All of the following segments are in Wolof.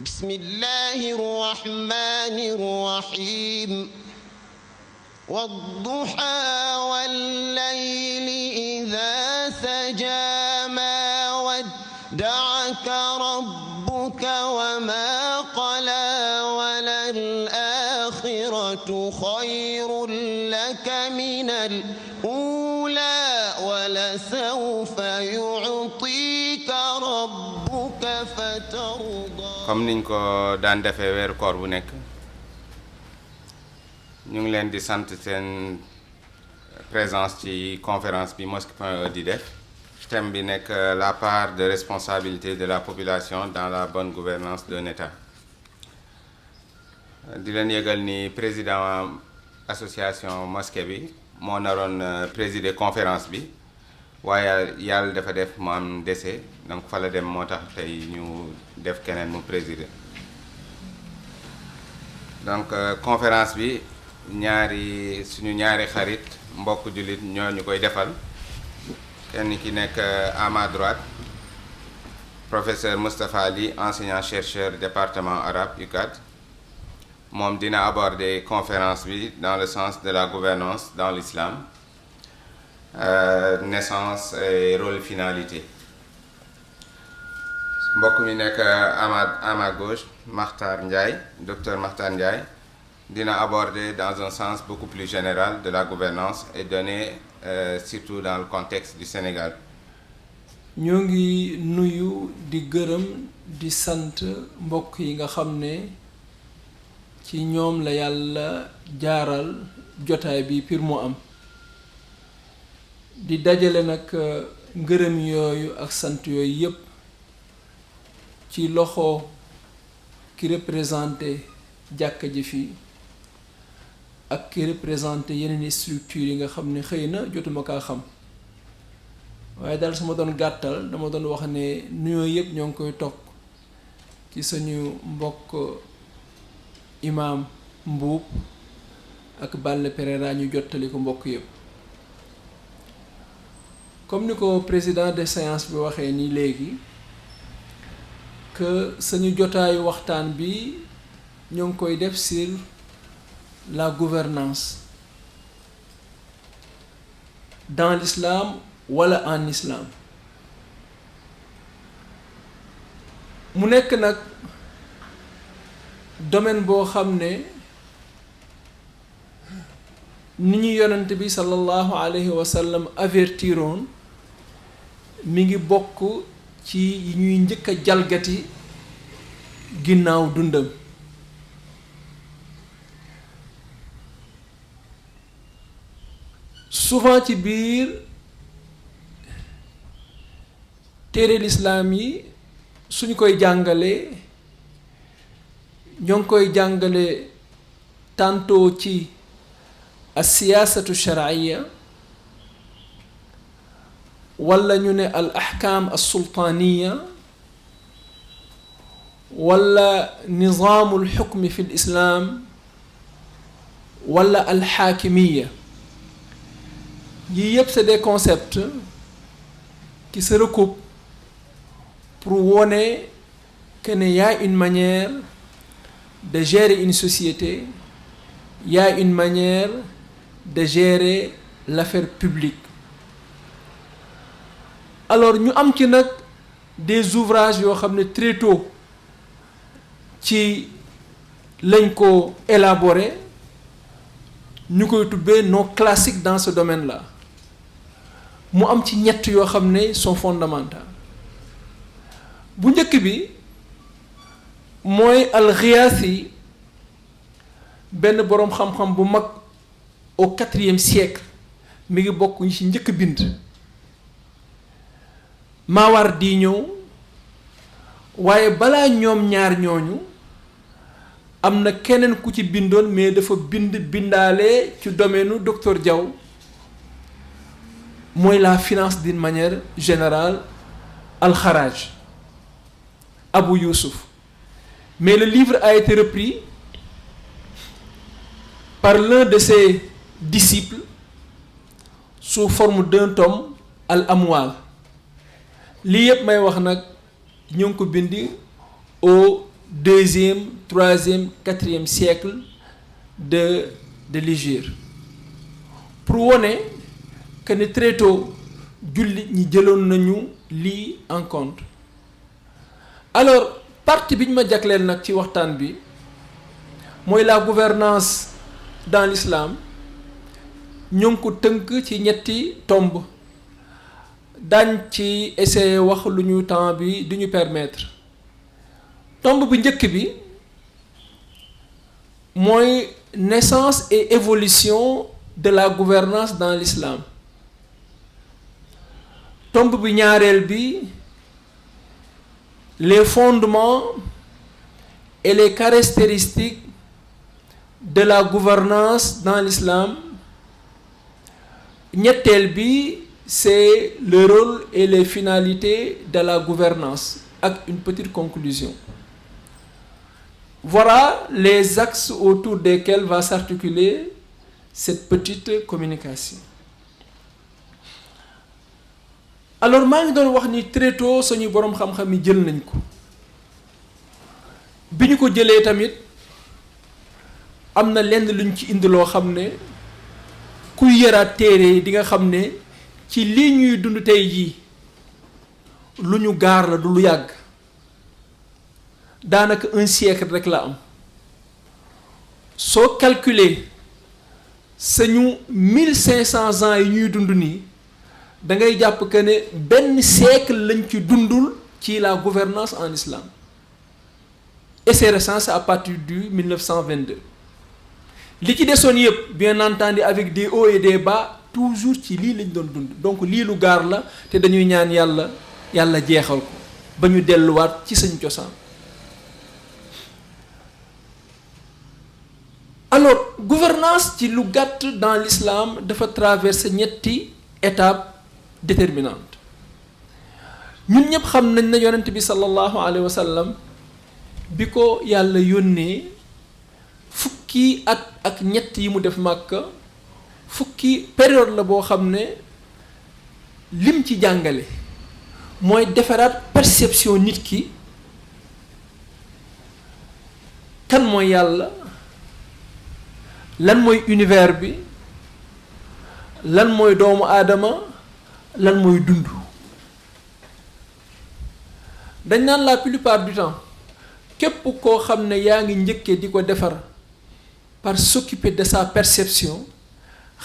بسم الله الرحمن الرحيم والضحى والليل إذا سجى ما ودعك ربك وما قلى وللآخرة خير لك من الأولى ولسوف يعطيك ربك فترضى. comme niñ ko daan defee weeru koor bu nekk ñu ngi leen di sant seen présence ci conférence bi Mosquée.e di def thème bi nekk la part de responsabilité de la population dans la bonne gouvernance d'un État. di leen yëgal ni président association Mosquée bi moo naroon présider conférence bi waaye yàlla dafa def mu am décès donc fa la dem moo tax tey ñu def keneen mu présider donc conférence bi suñu ñaari xarit mbokk jullit ñoo ñu koy defal kenn ki nekk à ma droite professeur Moustapha Ly enseignant chercheur département arabe UCAD moom dina aborder conférence bi dans le sens de la gouvernance dans l'islam, naissance et rôle finalité. mbokk mi nekk à ma gauche Makhtar Ndiaye docteur Makhtar Ndiaye dina aborder dans un sens beaucoup plus général de la gouvernance et donner surtout dans le contexte du Sénégal. ñoo ngi nuyu di gërëm di sant mbokk yi nga xam ne ci ñoom la yàlla jaaral jotaay bi pour mu am di dajale nag ngërëm yooyu ak sant yooyu yépp ci loxo ki représenté jàkka ji fii ak ki représenté yeneen structures yi nga xam ne xëy na jotuma kaa xam waaye daal su ma doon gàttal dama doon wax ne nuyoo yépp ñoo ngi koy toog ci suñu mbokk imam Mbuub ak Balla Pereira ñu jottali ko mbokk yépp comme ni ko président de séance bi waxee ni léegi que suñu jotaayu waxtaan bi ñoo ngi koy def sur la gouvernance dans l'islam wala en islam mu nekk nag domaine boo xam ne ni ñu yonent bi sallallahu alayhi wa sallam avertiroon mi ngi bokk ci yi ñuy njëkk a jalgati ginnaaw dundam souvent ci biir téere lislaam yi suñu koy jàngale ñoo ngi koy jàngale tantôt ci as-siyaasatu shar'iyya wala ñu ne al ahkaam as-sultaaniya wala nizaamul xukmi fi l-islaam wala al xaakimiya yii yëpp c'est des concepts qui se recoupent pour wone que ne y a une manière de gérer une société, il y a une manière de gérer l'affaire publique. Alors ñu am ci nag des ouvrages yoo xam ne très tôt ci lañ ko élaborer ñu koy tuddee nos classiques dans ce domaine-là mu am ci ñett yoo xam ne sont fondamentaux bu njëkk bi mooy al-Ghiyathi benn boroom xam-xam bu mag au 4e siècle mi ngi bokk ñu ci njëkk bind Maawardi ñëw waaye balaa ñoom ñaar ñooñu am na keneen ku ci bindoon mais dafa bindaale ci domaine docteur Diaw mooy la finance d'une manière générale al-Kharaj Abou Youssouf. Mais le livre a été repris par l'un de ses disciples sous forme d'un tome al-Amwal lii yëpp may wax nag ñu ngi ko bindi au 2e, 3e, 4e siècle de l'Hégire pour wone que ne très tôt jullit ñi jëloon nañu lii en compte. Alors partie bi ñu ma jagleel nag ci waxtaan bi mooy la gouvernance dans l'islam. ñu ngi ko tënk ci ñetti tomb dañ ci essayer wax lu ñu temps bi du ñu permettre. tomb bu njëkk bi mooy naissance et évolution de la gouvernance dans l'islam. tomb bu ñaareel bi les fondements et les caractéristiques de la gouvernance dans l'islam. ñetteel bi c'est le rôle et les finalités de la gouvernance ak une petite conclusion. Voilà les axes autour desquels va s'articuler cette petite communication. Alors maa ngi doon wax ni très tôt suñu boroom xam-xam yi jël nañ ko bi ñu ko jëlee tamit am na lenn luñ ci indi loo xam ne kuy yëraat téere yi di nga xam ne ci lii ñuy dund tey jii lu ñu gaar la du lu yàgg daanaka 1 siècle rek la am soo calculer sañu 1500 ans yi ñuy dund nii da ngay jàpp que ne benn siècle lañ ci dundul ci la gouvernance en islam et c'est récent, c'est à partir du 1922 li ci desoon yëpp bien entendu avec des hauts et des bas toujours ci lii lañ doon dund donc lii lu gaar la te dañuy ñaan yàlla jeexal ko ba ñu delluwaat ci sañ cosaan. Alors gouvernance ci lu gàtt dans l'islam dafa traverser ñetti étapes déterminantes ñun ñëpp xam nañ ne yonent bi sallallahu alayhi wa sallam bi ko yàlla yónnee fukki at ak ñett yi mu def Màkka fukki période la boo xam ne lim ci jàngale mooy defaraat perception nit ki kan mooy yàlla lan mooy univers bi lan mooy doomu aadama lan mooy dund. dañ naan la plupart du temps képp koo xam ne yaa ngi njëkkee di ko defar par s'occuper de sa perception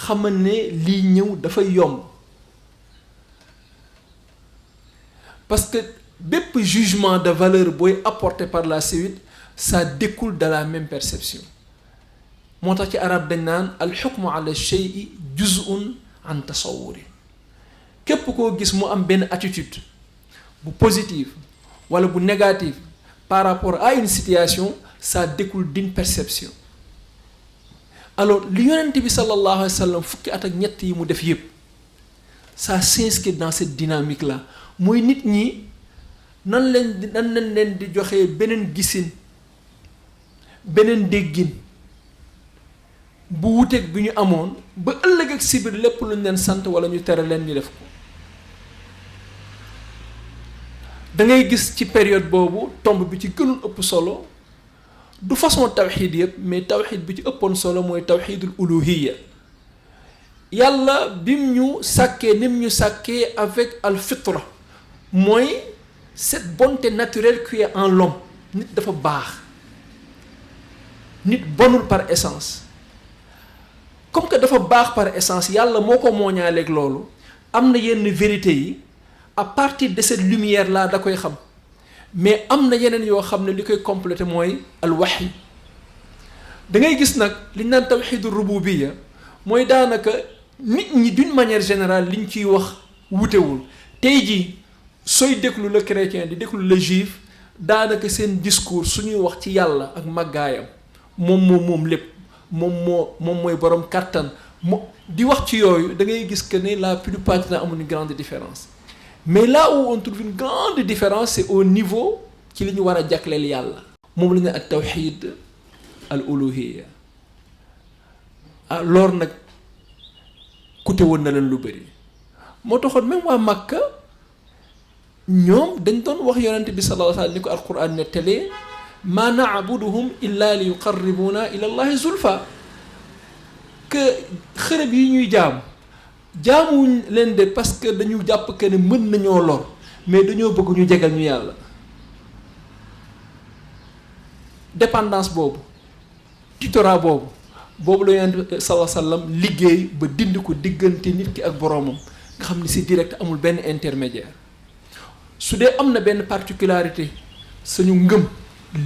xamal ne lii ñëw dafay yomb parce que bépp jugement de valeur booy apporté par la suite ça découle de la même perception. moo tax ci arab dañ naan al xukmu ala shay'i juz'un an tasawwuri képp koo gis mu am benn attitude bu positive wala bu négative par rapport à une situation ça découle d'une perception. Alors li yonent bi sallallahu alayhi wa sallam fukki at ak ñett yi mu def yépp ça s'inscrit dans cette dynamique là mooy nit ñi nan leen di joxe beneen gisin beneen déggin bu wuteeg bi ñu amoon ba ëllëg ak sibir lépp luñ leen sant wala ñu tere leen ñu def ko. da ngay gis ci période boobu tomb bi ci gënul ëpp solo du façon tawxiid yëpp mais tawxiid bi ci ëppoon solo mooy tawxiidul uluhiyya yàlla bim ñu sàkkee nim ñu sàkkee avec al fitra mooy cette bonté naturelle qui est en l'homme nit dafa baax nit bonul par essence. Comme que dafa baax par essence yàlla moo ko mooñaaleeg loolu am na yenn vérité yi à partir de cette lumière là da koy xam mais am na yeneen yoo xam ne li koy complété mooy al wahyi da ngay gis nag li ñu naan tawxiidu rububiyya mooy daanaka nit ñi d'une manière générale liñ ciy wax wutewul tey jii sooy déglu le chrétien di déglu le juif daanaka seen discours suñuy wax ci yàlla ak màggaayam moom lépp. moom mooy borom kàttan di wax ci yooyu da ngay gis que ne la plupart du temps amul une grande différence mais là où on trouve une grande différence c'est au niveau ci li ñu war a jagleel yàlla moom la ñu ak tawxiid al uluhiyya loolu nag coûté woon na leen lu bëri moo taxoon même waa Makka ñoom dañ doon wax yonent bi sallallahu alayhi wa sallam ni ko alquran nettalee ma na'buduhum illa li yuqarribuna ila allahi zulfa, que xërëb yi ñuy jaamuwuñ leen de parce que dañu jàpp que ne mën nañoo lor, mais dañoo bëgg ñu jegal ñu yàlla. Dépendance boobu, tutorat boobu la Yonent bi sallallahu alayhi wa sallam liggéey ba dindi ko diggante nit ki ak boroomam, nga xam ni c'est direct, amul benn intermédiaire. su dee am na benn particularité suñu ngëm,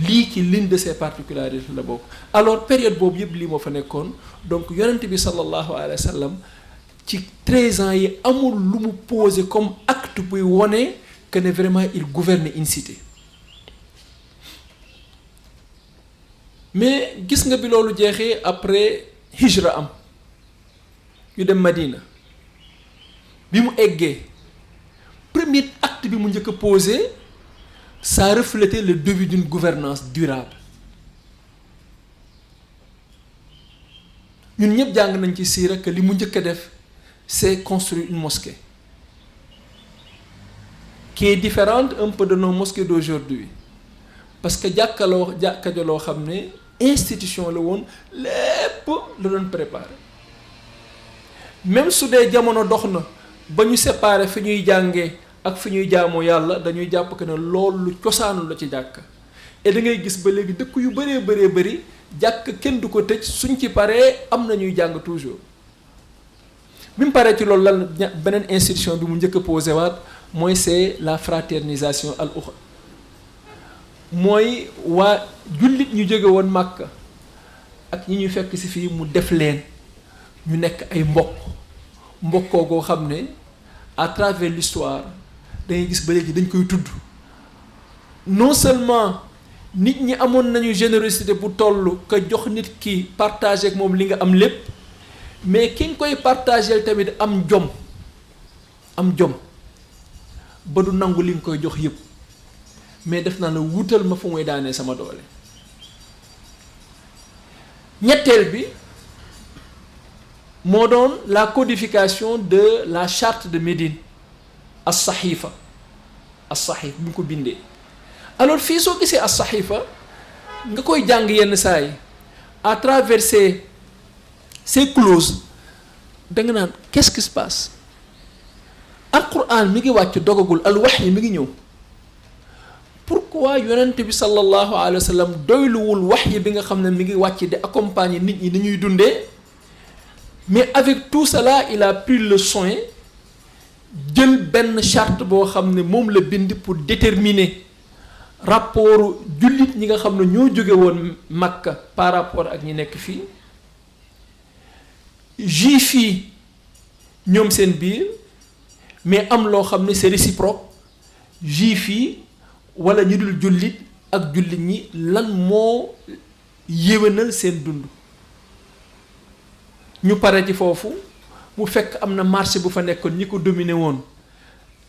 lii ci l'une de ces particularités la bokk. Alors période boobu yëpp lii moo fa nekkoon. Donc Yonent bi sallallahu alayhi wa sallam ci 13 ans yi amul lu mu posé comme acte buy wone que ne vraiment il gouverne une cité. Mais gis nga bi loolu jeexee, après hijra am, ñu dem Madina. Bi mu eggee, premier acte bi mu njëkk a posé, ça reflétait le début d'une gouvernance durable. ñun ñëpp jàng nañ ci siira que li mu njëkk a def, c'est construire une mosquée qui est différente un peu de nos mosquées d'aujourd'hui, parce que jàkka loo xam ne institution la woon, lépp la doon préparer. Même su dee jamono dox na ba ñu séparer fi ñuy jàngee ak fi ñuy jaamoo yàlla, dañuy jàpp que ne loolu cosaanu la ci jàkk. Et da ngay gis ba léegi dëkk yu bëree bëri jàkk kenn du ko tëj, suñ ci paree am na ñuy jàng toujours. bi mu paree ci loolu lan beneen institution bi mu njëkk a posé waat mooy c'est la fraternisation al uxra, mooy waa jullit ñu jóge woon Màkka ak ñi ñu fekk si fii mu def leen ñu nekk ay mbokkoo goo xam ne à travers l'histoire da ngay gis ba léegi dañ koy tudd. Non seulement nit ñi amoon nañu générosité bu toll que jox nit ki partager ak moom li nga am lépp, mais ki nga koy partager tamit am jom ba du nangu li nga koy jox yëpp, mais def naa la wutal ma fu muy daanee sama doole. ñetteel bi moo doon la codification de la charte de Médine, as-saxiifa bu ñu ko bindee. Alors fii soo gisee as-saxiifa nga koy jàng yenn saa yi à travers ces clauses, da nga naan qu'est-ce qui se passe? Al-Qur'an mi ngi wàcc dogagul, al-wahyi mi ngi ñëw. Pourquoi yonent bi sallallahu alayhi wa sallam doyluwul wahyi bi nga xam ne mi ngi wàcc di accompagner nit ñi ni ñuy dundee, mais avec tout cela il a pris le soin jël benn charte boo xam ne moom la bind pour déterminer rapport jullit ñi nga xam ne ñoo jóge woon Makka par rapport ak ñi nekk fii, juif yi ñoom seen biir, mais am loo xam ne c'est réciproque, juif yi wala ñu dul jullit ak jullit ñi lan moo yéwénal seen dund. ñu pare ci foofu mu fekk am na marché bu fa nekkoon, ñi ko dominé woon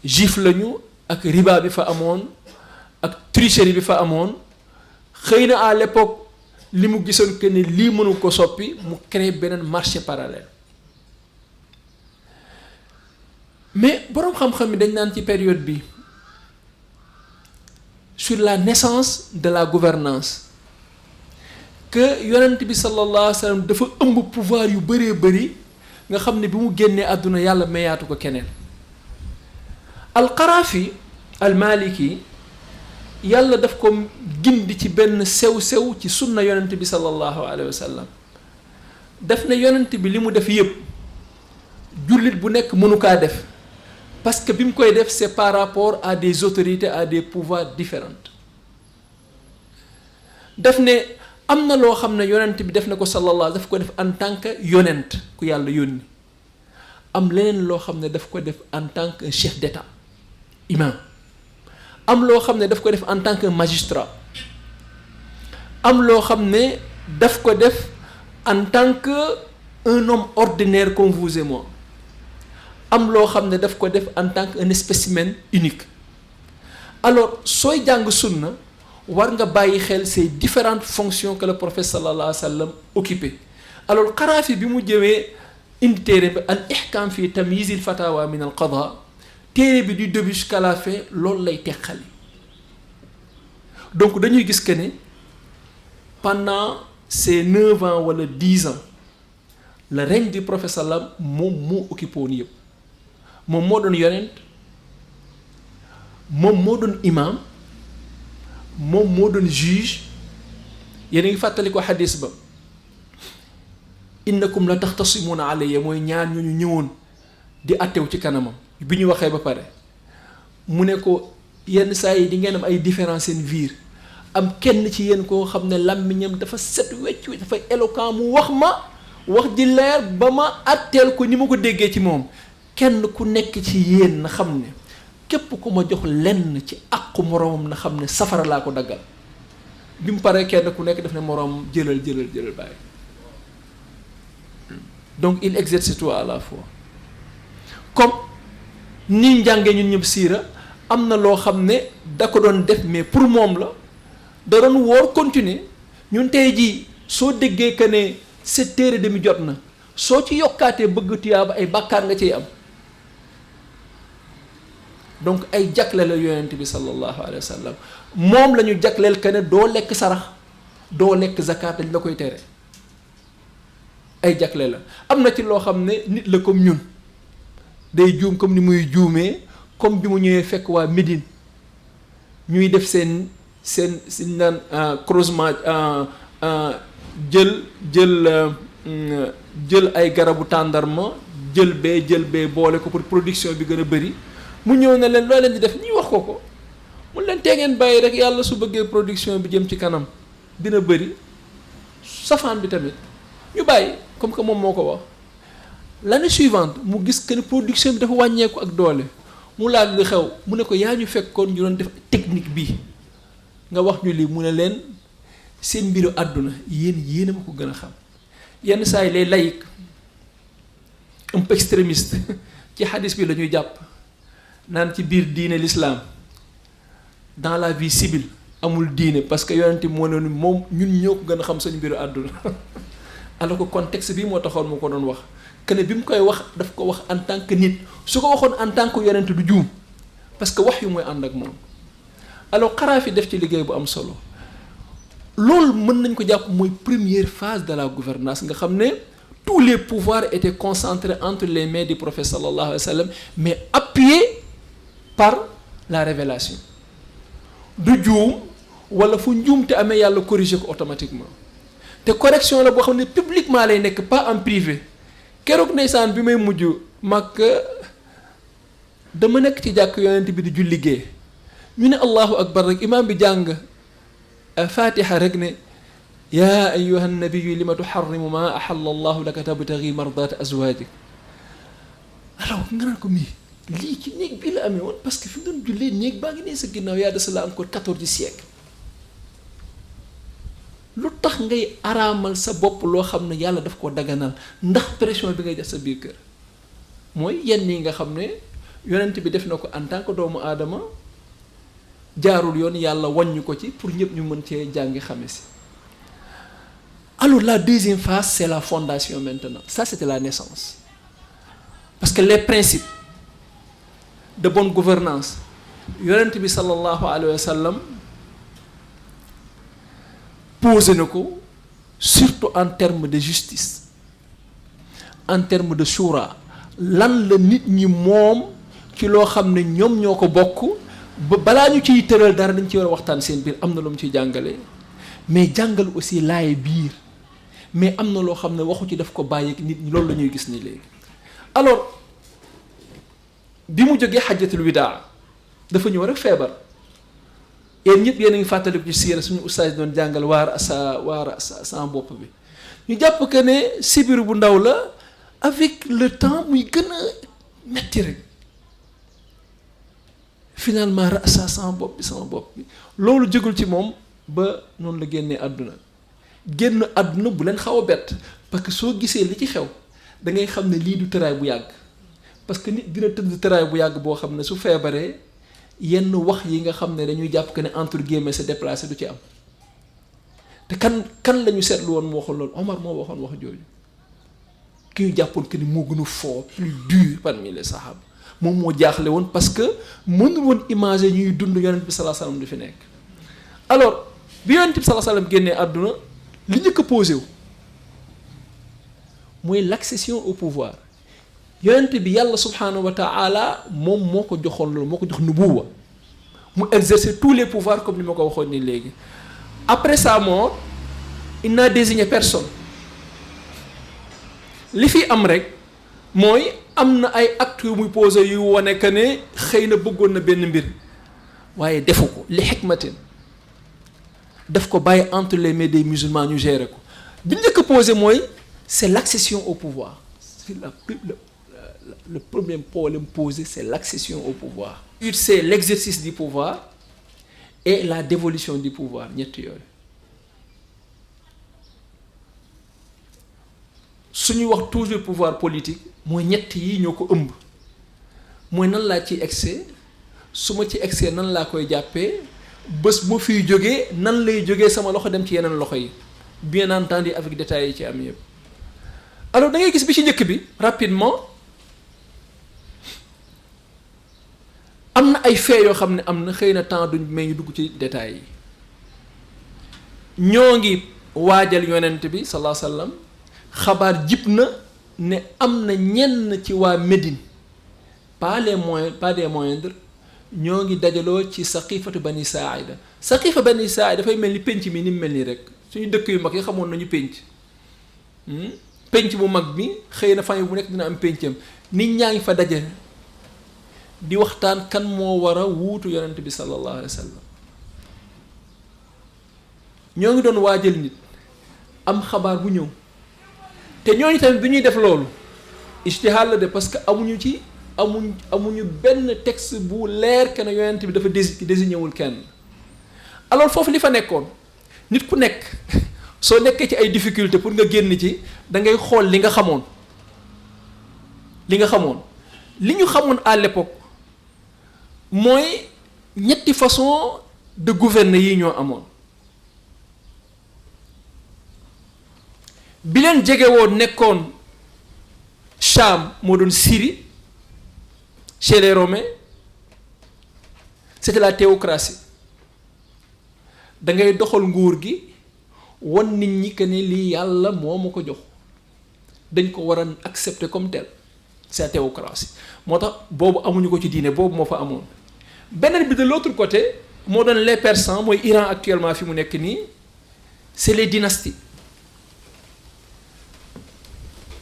juif lañu, ak riba bi fa amoon ak tricherie bi fa amoon. xëy na à l'époque li mu gisoon que ni lii mënu ko soppi, mu créé beneen marché parallèle. Mais boroom xam-xam yi dañ naan ci période bi sur la naissance de la gouvernance que yonent bi sallallahu alayhi wa sallam dafa ëmb pouvoir yu bëree bëri nga xam ne bi mu génnee àdduna yàlla mayaatu ko keneen. al-Qarafi al-Maliki yàlla daf ko gindi ci benn sew-sew ci sunna yonent bi sallallahu alayhi wa sallam. daf ne yonent bi li mu def yëpp jullit bu nekk mënu kaa def, parce que bi mu koy def c'est par rapport à des autorités, à des pouvoirs différents. daf ne am na loo xam ne yonent bi def na ko sallallahu, daf ko def en tant que yonent ku yàlla yónni. am leneen loo xam ne daf ko def en tant que chef d'état, imam. am loo xam ne daf ko def en tant que magistrat. am loo xam ne daf ko def en tant que un homme ordinaire comme vous et moi. am loo xam ne daf ko def en tant qu'un spécimen unique. Alors sooy jàng sunna war nga bàyyi xel ces différentes fonctions que le prophète sallallahu alayhi wa sallam occupé. Alors Qarafi bi mu jëwee indi téere bi al ihkam fi tamyiz al fatawa min al qada, téere bi du début jusqu'à la fin loolu lay teqali. Donc dañuy gis que ne pendant ces 9 ans wala 10 ans le règne du prophète sallam moom moo occupé woon yëpp moom moo doon yonent moom moo doon imam moom moo doon juge yéen a ngi fàttali ko xadis ba innakum la taxtasimuuna alayya mooy ñaar ñu ñëwoon di attew ci kanamam bi ñu waxee ba pare mu ne ko yenn saa yi di ngeen am ay différence seen biir am kenn ci yéen koo xam ne làmmiñam dafa set wecc dafay éloquent mu wax ma wax ji leer ba ma atteel ko ni ma ko déggee ci moom kenn ku nekk ci yéen na xam ne képp ku ma jox lenn ci àqu moroomam na xam ne safara laa ko daggal bi mu paree kenn ku nekk daf ne moroom jëlal bàyyi donc il exerce tout à la fois comme ni njàngee ñun ñëpp siira am na loo xam ne da ko doon def mais pour moom la da doon woor continuer ñun tey jii soo déggee que ne 7h30 jot na soo ci yokkaatee bëgg tuyaaba ay bàkkaar nga ciy am donc ay jagle la yonent bi sallallahu alayhi wa sallam moom la ñu jagleel que ne doo lekk sarax doo lekk zakat dañ la koy tere ay jagle la am na ci loo xam ne nit la comme ñun day juum comme ni muy juumee comme bi mu ñëwee fekk waa Médine ñuy def seen naan creusement jël ay garabu tàndarma jël bee boole ko pour production bi gën a bëri mu ñëw ne leen loo leen di def ñuy wax ko mu leen tee ngeen bàyyi rek yàlla su bëggee production bi jëm ci kanam dina bëri safaan bi tamit ñu bàyyi comme que moom moo ko wax l'année suivante mu gis que ne production bi dafa wàññeeku ak doole mu laaj lu xew mu ne ko yaa ñu fekkoon ñu doon def technique bi nga wax ñu lii mu ne leen seen mbiru àdduna yéen a ma ko gën a xam yenn saa yi les laïcs un peu extrémiste ci xadis bi la ñuy jàpp naan ci biir diine l'islam dans la vie civile amul diine parce que yonent moo ne moom ñun ñoo ko gën a xam suñu mbiru àdduna alors que contexte bii moo taxoon mu ko doon wax que ne bi mu koy wax daf ko wax en tant que nit su ko waxoon en tant que yonent du juum parce que wax yu mooy ànd ak moom alors Xaraafi def ci liggéey bu am solo loolu mën nañ ko jàpp mooy première phase de la gouvernance nga xam ne tous les pouvoirs étaient concentrés entre les mains du prophète sallallahu alayhi wa sallam mais appuyés par la révélation du juum wala fu njuum te amee yàlla corriger ko automatiquement te correction la boo xam ne publiquement lay nekk pas en privé keroog ndeysaan bi may mujj mag dama nekk ci jàkk yonent bi di julli gee ñu ne allahu akbar rek imaam bi jàng fatiha rek ne yaa ayyuha nabiyu lima tuharrimu ma ahalla allahu laka tabtaghi mardata azwajik alors nga naan ko mii lii ci néeg bii la amee woon parce que fi mu doon jullee néeg baa ngi nee sa ginnaaw yaa de cela encore 14e siècle lu tax ngay araamal sa bopp loo xam ne yàlla daf ko daganal ndax pression bi ngay def sa biir kër mooy yenn yi nga xam ne yonent bi def na ko en tant que doomu aadama jaarul yoon yàlla wàññi ko ci pour ñëpp ñu mën cee jàngi xame si alors la deuxième phase c'est la fondation maintenant ça c'était la naissance parce que les principes de bonne gouvernance yonent bi sallallahu alayhi wa sallam posé na ko surtout en termes de justice en termes de shura lan la nit ñi moom ci loo xam ne ñoom ñoo ko bokk ba balaa ñu ciy tëral dara dañ ci war a waxtaan seen biir am na lu mu ciy jàngale mais jàngal aussi laaye biir mais am na loo xam ne waxu ci daf ko bàyyi nit ñi loolu la ñuy gis ni léegi alors bi mu jógee xajjatul widaa dafa ñëw rek feebar yéen ñëpp yéen a ngi fàttaliku ci siira suñu ustaas doon jàngal waara sa bopp bi ñu jàpp que ne sibiru bu ndaw la avec le temps muy gën a metti rek finalement rasa sama bopp bi loolu jógul ci moom ba noonu la génnee àdduna génn àdduna bu leen xaw a bett parce que soo gisee li ci xew da ngay xam ne lii du tëraay bu yàgg parce que nit dina tëdd tëraay bu yàgg boo xam ne su feebaree yenn wax yi nga xam ne dañuy jàpp que ne entre guillemets se déplacé du ci am te kan la ñu seetlu woon mu waxoon loolu Omar moo waxoon wax jooju ki ñu jàppoon que ni moo gën a fort plus dur parmi les sahaba moom moo jaaxle woon parce que mënul woon imaginer ñuy dund yonent bi sallallahu alayhi wasallam du fi nekk alors bi yonent bi sallallahu alayhi wasallam génnee àdduna li njëkk a posé wu mooy l'accession au pouvoir. yonent bi yàlla subhanahu wa ta'ala moom moo ko joxoon loolu moo ko jox nubuwa mu exercer tous les pouvoirs comme ni ma ko waxoon ni léegi. Après sa mort il n'a désigné personne li fi am rek mooy am na ay actes yu muy posé yu wane que ne xëy na bëggoon na benn mbir waaye defu ko li xikmatin daf ko bàyyi entre les mains des musulmans ñu gérer ko bi njëkk a posé mooy c'est l'accession au pouvoir. C'est le premier problème posé, c'est l'accession au pouvoir. C'est l'exercice du pouvoir et la dévolution du pouvoir ñett yooyu suñuy wax toujours pouvoir politique mooy ñett yi ñoo ko ëmb mooy nan laa ci excès su ma ci excès nan laa koy jàppee bés bu fiy jógee nan lay jógee sama loxo dem ci yeneen loxo yi bien entendu avec détails yi ci am yëpp. Alors da ngay gis bi ci njëkk bi rapidement am na ay faits yoo xam ne am na xëy na temps duñ may ñu dugg ci détails yi ñoo ngi waajal yonent bi sallallahu alayhi wasallam xabaar jib na ne am na ñenn ci waa Médine pas les moindres ñoo ngi dajaloo ci saqifatu bani Saa'ida. Saqifa bani Saa'ida dafay mel ni penc mi ni mu mel nii rek suñu dëkk yu mag yi xamoon nañu penc bu mag bi xëy na famille bu nekk dina am pencam nit ñaa ngi fa daje di waxtaan kan moo war a wuutu yonent bi sallallahu alayhi wa sallam ñoo ngi doon waajal nit am xabaar bu ñëw te ñooñu tamit bi ñuy def loolu ijtihaad la de parce que amuñu benn texte bu leer que ne yonent bi dafa désigné wul kenn. Alors foofu li fa nekkoon nit ku nekk soo nekkee ci ay difficultés pour nga génn ci da ngay xool li nga xamoon li ñu xamoon à l'époque mooy ñetti façon de gouverner yi ñoo amoon bi leen jege woon nekkoon Cham moo doon Syrie chez les Romains c'était la théocratie da ngay doxal nguur gi wan nit ñi que ne lii yàlla moo ma ko jox dañ ko war a accepter comme tel c'est la théocratie moo tax boobu amuñu ko ci diine boobu moo fa amoon. beneen bi de l'autre côté moo doon les Persans mooy Iran actuellement fi mu nekk nii c'est les dynasties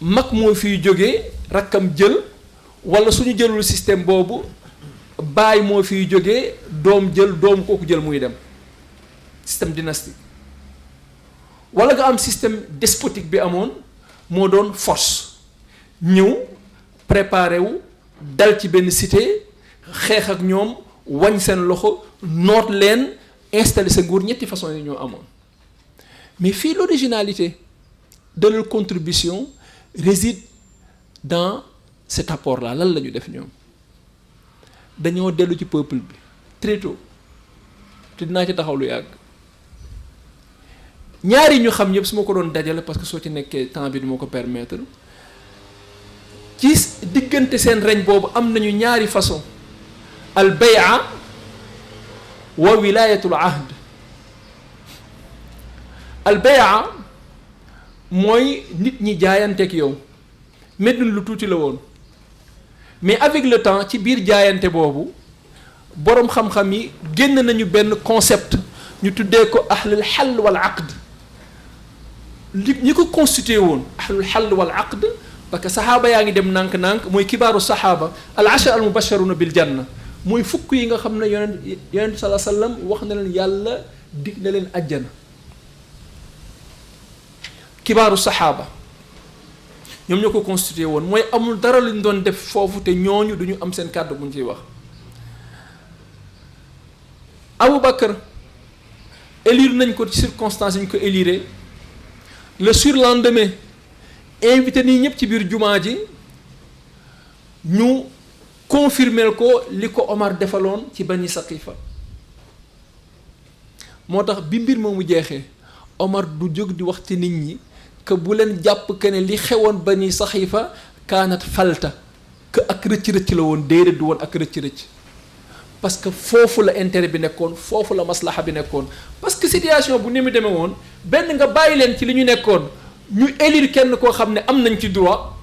mag moo fiy jógee rakkam jël wala suñu jëlul système boobu baay moo fiy jógee doom jël doom kooku jël muy dem système dynastique wala nga am système despotique bi amoon moo doon force ñëw préparé wu dal ci benn cité xeex ak ñoom wañ seen loxo noot leen installer sa nguur ñetti façon yi ñoo amoon mais fii l'originalité de leur contribution réside dans cet apport là lan la ñu def ñoom dañoo dellu ci peuple bi très tôt te dinaa ci taxaw lu yàgg ñaari ñu xam ñëpp su ma ko doon dajale parce que soo ci nekkee temps bi du ma ko permettre ci diggante seen reñ boobu am nañu ñaari façon al bay'a wa wilayatul ahd al bay'a mooy nit ñi jaayanteeg yow Médine lu tuuti la woon mais avec le temps ci biir jaayante boobu boroom xam-xam yi génn nañu benn concept ñu tuddee ko ahlul hal wal aqd li ñi ko constitué woon ahlul hal wal aqd parce que saxaaba yaa ngi dem nànk-nànk mooy kibaaru saxaaba al ashara al mubasharuna bil janna mooy fukk yi nga xam ne yonent sallallahu alayhi wasallam wax na leen yàlla dig na leen àjjana kibaaru saxaaba ñoom ñoo ko constitué woon mooy amul dara luñ doon def foofu te ñooñu duñu am seen kàddu buñ ciy wax Abu Bakar élire nañ ko ci circonstance yi ñu ko élire le surlendemain invité nii ñëpp ci biir jumaa ji ñu confirmer ko li ko Omar defaloon ci Bani Saqifa moo tax bi mbir moomu jeexee Omar du jóg di wax ci nit ñi que bu leen jàpp que ne li xewoon Bani Saqifa kaanat falta que ak rëcc-rëcc la woon déedéet du woon ak rëcc-rëcc parce que foofu la intérêt bi nekkoon, foofu la maslaha bi nekkoon. Parce que situation bu ni mu demee woon benn nga bàyyi leen ci li ñu nekkoon ñu élire kenn koo xam ne am nañ ci droit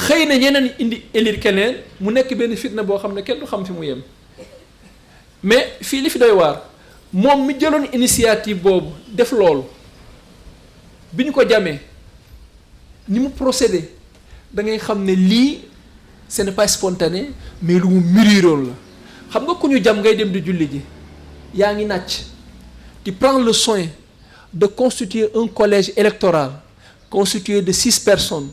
xëy na ñeneen indi élire keneen mu nekk benn fitna boo xam ne kenn du xam fi mu yem. Mais fii li fi doy waar moom mi jëloon initiative boobu def loolu bi ñu ko jamee ni mu procédé da ngay xam ne lii ce n'est pas spontané mais lu mu mûriroon la. xam nga ku ñu jam ngay dem di julli ji yaa ngi nàcc tu prends le soin de constituer un collège électoral constitué de 6 personnes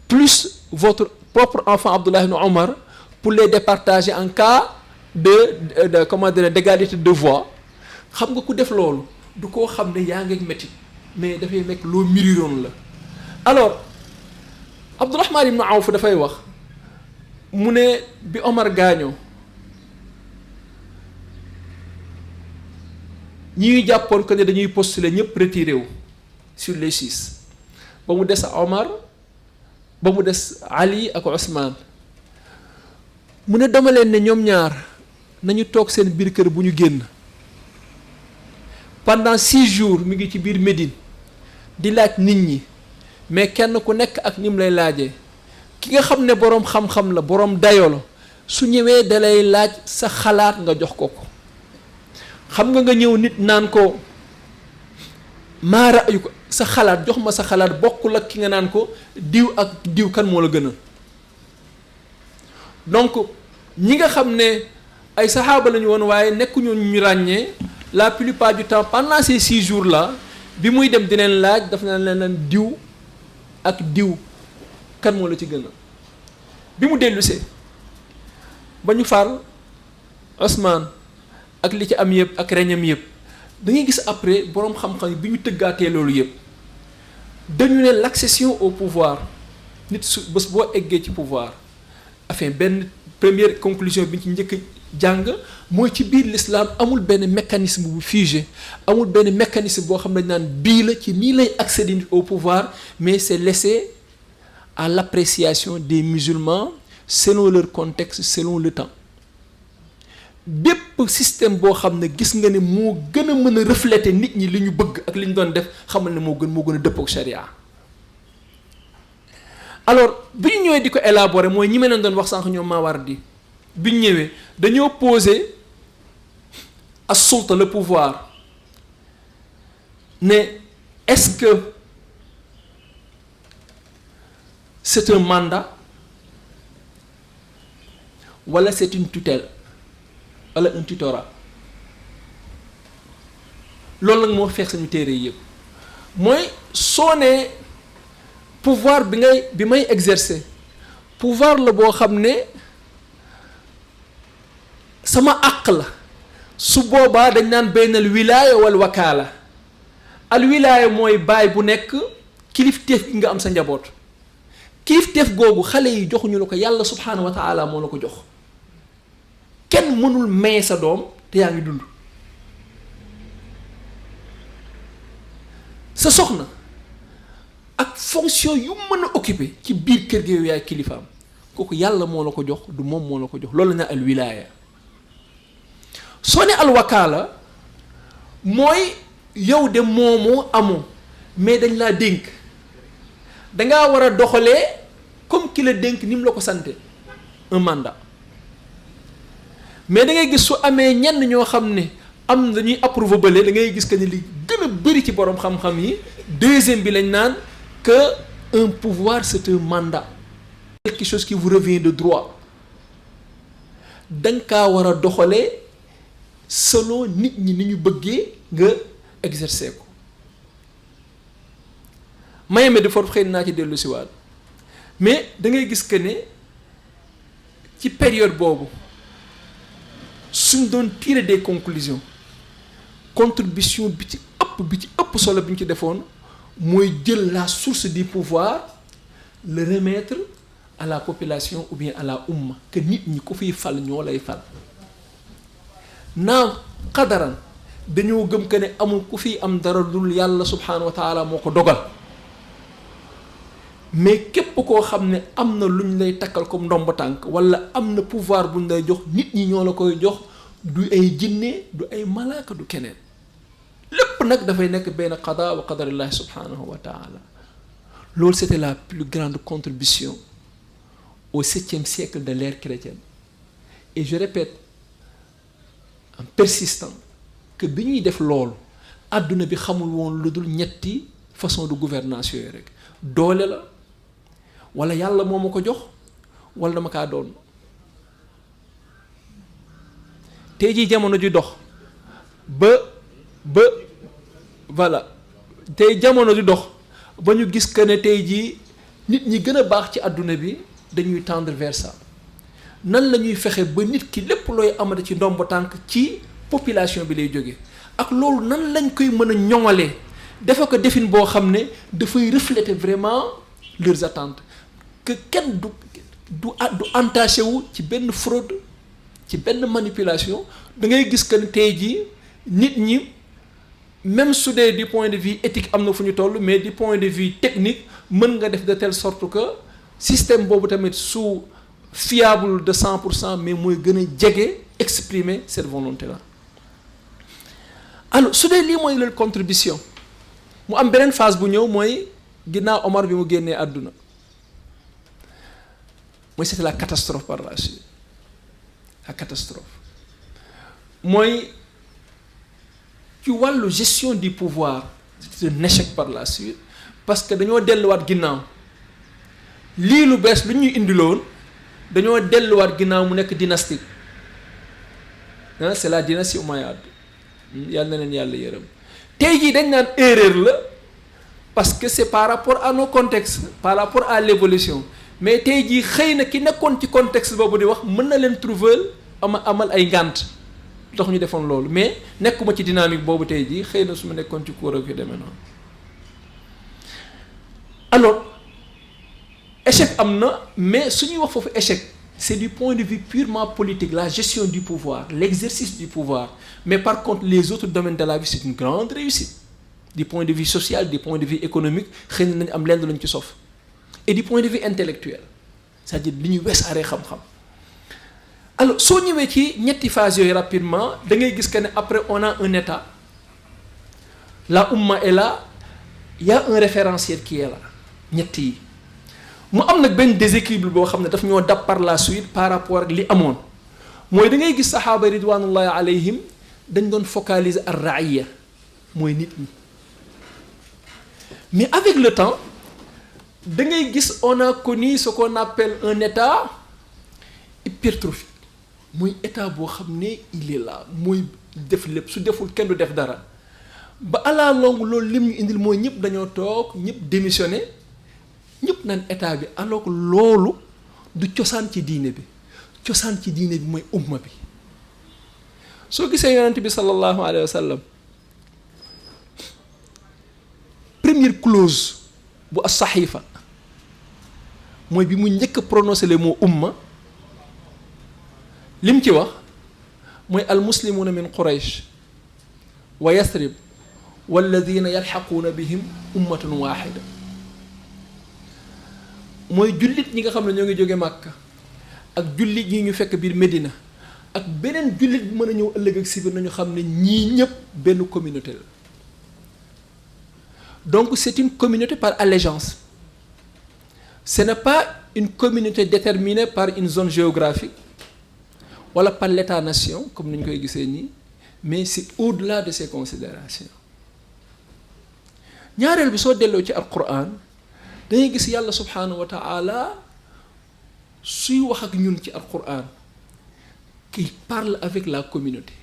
plus votre propre enfant Abdullah ibn Omar pour les départager en cas de comment dire d'égalité de voix. Xam nga ku def loolu du koo xam ne yaa ngi métti mais dafay nekk loo miriroon la. Alors Abdourahman ibn Awf dafay wax mu ne bi Omar gaañoo ñi jàppoon que ne dañuy postuler ñëpp retiré wu sur les 6 ba mu des Omar ba mu des Ali ak Ousmane mu ne dama leen ne ñoom ñaar nañu toog seen biir kër bu ñu génn. Pendant 6 jours mi ngi ci biir Médine di laaj nit ñi mais kenn ku nekk ak ni mu lay laajee ki nga xam ne boroom xam-xam la boroom dayoo la su ñëwee da lay laaj sa xalaat nga jox ko ko xam nga ñëw nit naan ko maa ra'yu ko sa xalaat jox ma sa xalaat bokkul ak ki nga naan ko diw ak diw kan moo la gënal. Donc ñi nga xam ne ay saxaaba lañu woon waaye nekkuñu ñu ràññee. La plupart du temps pendant ces 6 jours là bi muy dem di leen laaj daf na leen diw ak diw kan moo la ci gën a bi mu dellusee ba ñu far Ousmane ak li ci am yëpp ak reñam yëpp da ngay gis après boroom xam-xam bi ñu tëggaatee loolu yëpp dañu ne l'accession au pouvoir nit su bés boo eggee ci pouvoir enfin benn première conclusion bi ñu ci njëkk jàng mooy ci biir l'islam amul benn mécanisme bu figé amul benn mécanisme boo xam ne naan bii la ci nii lay accéder au pouvoir mais c'est laissé à l'appréciation des musulmans selon leur contexte selon le temps bépp système boo xam ne gis nga ne moo gën a mën a refléter nit ñi li ñu bëgg ak li ñu doon def xamal ne moo gën a dëppoo ak sharia. Alors bi ñu ñëwee di ko élaborer mooy ñi ma leen doon wax sànq ñoom Mawardi bi ñu ñëwee dañoo poser as-sulta le pouvoir ne est-ce que c'est un mandat wala c'est une tutelle wala un tutorat loolu nag moo feex sañu téere yëpp mooy soo nee pouvoir bi may exercer pouvoir la boo xam ne sama àq la su boobaa dañ naan baynal wilaaya wal wakaala al wilaaya mooy baay bu nekk kilifteef gi nga am sa njaboot kilifteef googu xale yi joxuñu la ko yàlla subhaanahu wa taala moo la ko jox kenn mënul maye sa doom te yaa ngi dund sa soxna ak fonction yu mën a occuper ci biir kër gi yow yaay kilifaam kooku yàlla moo la ko jox du moom moo la ko jox loolu la al wilaaya soo ne al wakaala mooy yow de moomoo amoo mais dañ laa dénk dangaa war a doxalee comme ki la dénk ni mu la ko sante un mandat mais da ngay gis su amee ñenn ñoo xam ne am dañuy approuvé bële da ngay gis que ni li gën a bëri ci borom xam-xam yi deuxième bi lañ naan que un pouvoir c'est un mandat quelque chose qui vous revient de droit danga kaa war a doxalee selon nit ñi ni ñu bëggee nga exercer ko mayeme de foofu xëy naa ci dellu si waat mais da ngay gis que ne ci période boobu suñ doon tirer des conclusions contribution bi ci ëpp solo bi ñu ci defoon mooy jël la source du pouvoir le remettre à la population ou bien à la umma que nit ñi ko fiy fal ñoo lay fal naam xadaran dañoo gëm que ne amul ku fiy am dara dul yàlla subhaanahu wa taala moo ko dogal mais képp koo xam ne am na luñ lay takkal comme ndomb tànk wala am na pouvoir buñ lay jox nit ñi ñoo la koy jox du ay jinne du ay malaaka du keneen lépp nag dafay nekk benn qada wa qadarillahi subhanahu wa taala. loolu c'était la plus grande contribution au 7e siècle de l'ère chrétienne. Et je répète en persistant que bi ñuy def loolu àdduna bi xamul woon lu dul ñetti façon de gouvernance yooyu rek doole la wala yàlla moo ma ko jox wala dama kaa doon. tey jii jamono ji dox ba voilà tey jamono di dox ba ñu gis que ne tey jii nit ñi gën a baax ci àdduna bi dañuy tendre vers ça. nan la ñuy fexe ba nit ki lépp looy amati ci ndomb tànk ci population bi lay jóge ak loolu nan lañ koy mën a ñoŋalee defe ko defin boo xam ne dafay refléter vraiment leurs attentes que kenn du entaché wu ci benn fraude ci benn manipulation. da ngay gis que ne tey jii nit ñi même su dee du point de vue éthique am na fu ñu toll mais du point de vue technique mën nga def de telle sorte que système boobu tamit su fiable de 100% mais mooy gën a jege exprimer cette volonté là. alors su dee lii mooy leur contribution mu am beneen phase bu ñëw mooy ginnaaw Omar bi mu génnee àdduna mooy c'était la catastrophe par la suite. La catastrophe mooy ci wàllu gestion du pouvoir c'est un échec par la suite parce que dañoo delluwaat ginnaaw lii lu bees lu ñuy indiloon dañoo delluwaat ginnaaw mu nekk dynastique c'est la dynastie omeyyade yàlla na leen yàlla yërëm tey jii dañ naan erreur la parce que c'est par rapport à nos contextes par rapport à l'évolution mais tey jii xëy na ki nekkoon ci contexte boobu di wax mën na leen trouver amal ay ngànt tax ñu defoon loolu mais nekkuma ci dynamique boobu tey jii xëy na su ma nekkoon ci cours ak yu demee noonu. alors échec am na mais su ñuy wax foofu échec c'est du point de vue purement politique la gestion du pouvoir l'exercice du pouvoir mais par contre les autres domaines de la vie c'est une grande réussite du point de vue social du point de vue économique xëy na nañu am lenn luñ ci sof et du point de vue intellectuel c'est-à-dire li ñuy wesaaree xam-xam. alors soo ñëwee ci ñetti phase yooyu rapidement da ngay gis que ne après on a un état la umma est là il y a un référentiel qui est là ñett yi mu am nag benn déséquilibre boo xam ne daf ñoo dab par la suite par rapport ak li amoon mooy da ngay gis saxaaba ridwanullahi alayhim dañ doon focaliser ar raïya mooy nit ñi mais avec le temps da ngay gis on a connu ce qu'on appelle un état hypertrophique mooy état boo xam ne il est là mooy def lépp su deful kenn du def dara ba à la longue loolu lim ñu indil mooy ñëpp dañoo toog ñëpp démissionné ñëpp naan état bi alors que loolu du cosaan ci diine bi cosaan ci diine bi mooy umma bi soo gisee yonent bi sallallahu alayhi wa sallam première clause bu as-saxiifa mooy bi mu njëkk a prononcé le mot umma lim ci wax mooy almuslimuuna min quraysh wa yathrib walladina yalxaquuna bihim ummatun waaxida mooy jullit ñi nga xam ne ñoo ngi jóge Màkka ak jullit ñi ñu fekk biir Médina ak beneen jullit bu mën a ñëw ëllëg ak si biir nañu xam ne ñii ñëpp benn communauté la donc c'est une communauté par allégeance ce n'est pas une communauté déterminée par une zone géographique wala par l'État-nation comme ni ñu koy gisee nii mais c'est au-delà de ces considérations ñaareel bi soo delloo ci Alquran dañuy gis yàlla subhanahu wa ta'ala suy wax ak ñun ci Alquran qui parle avec la communauté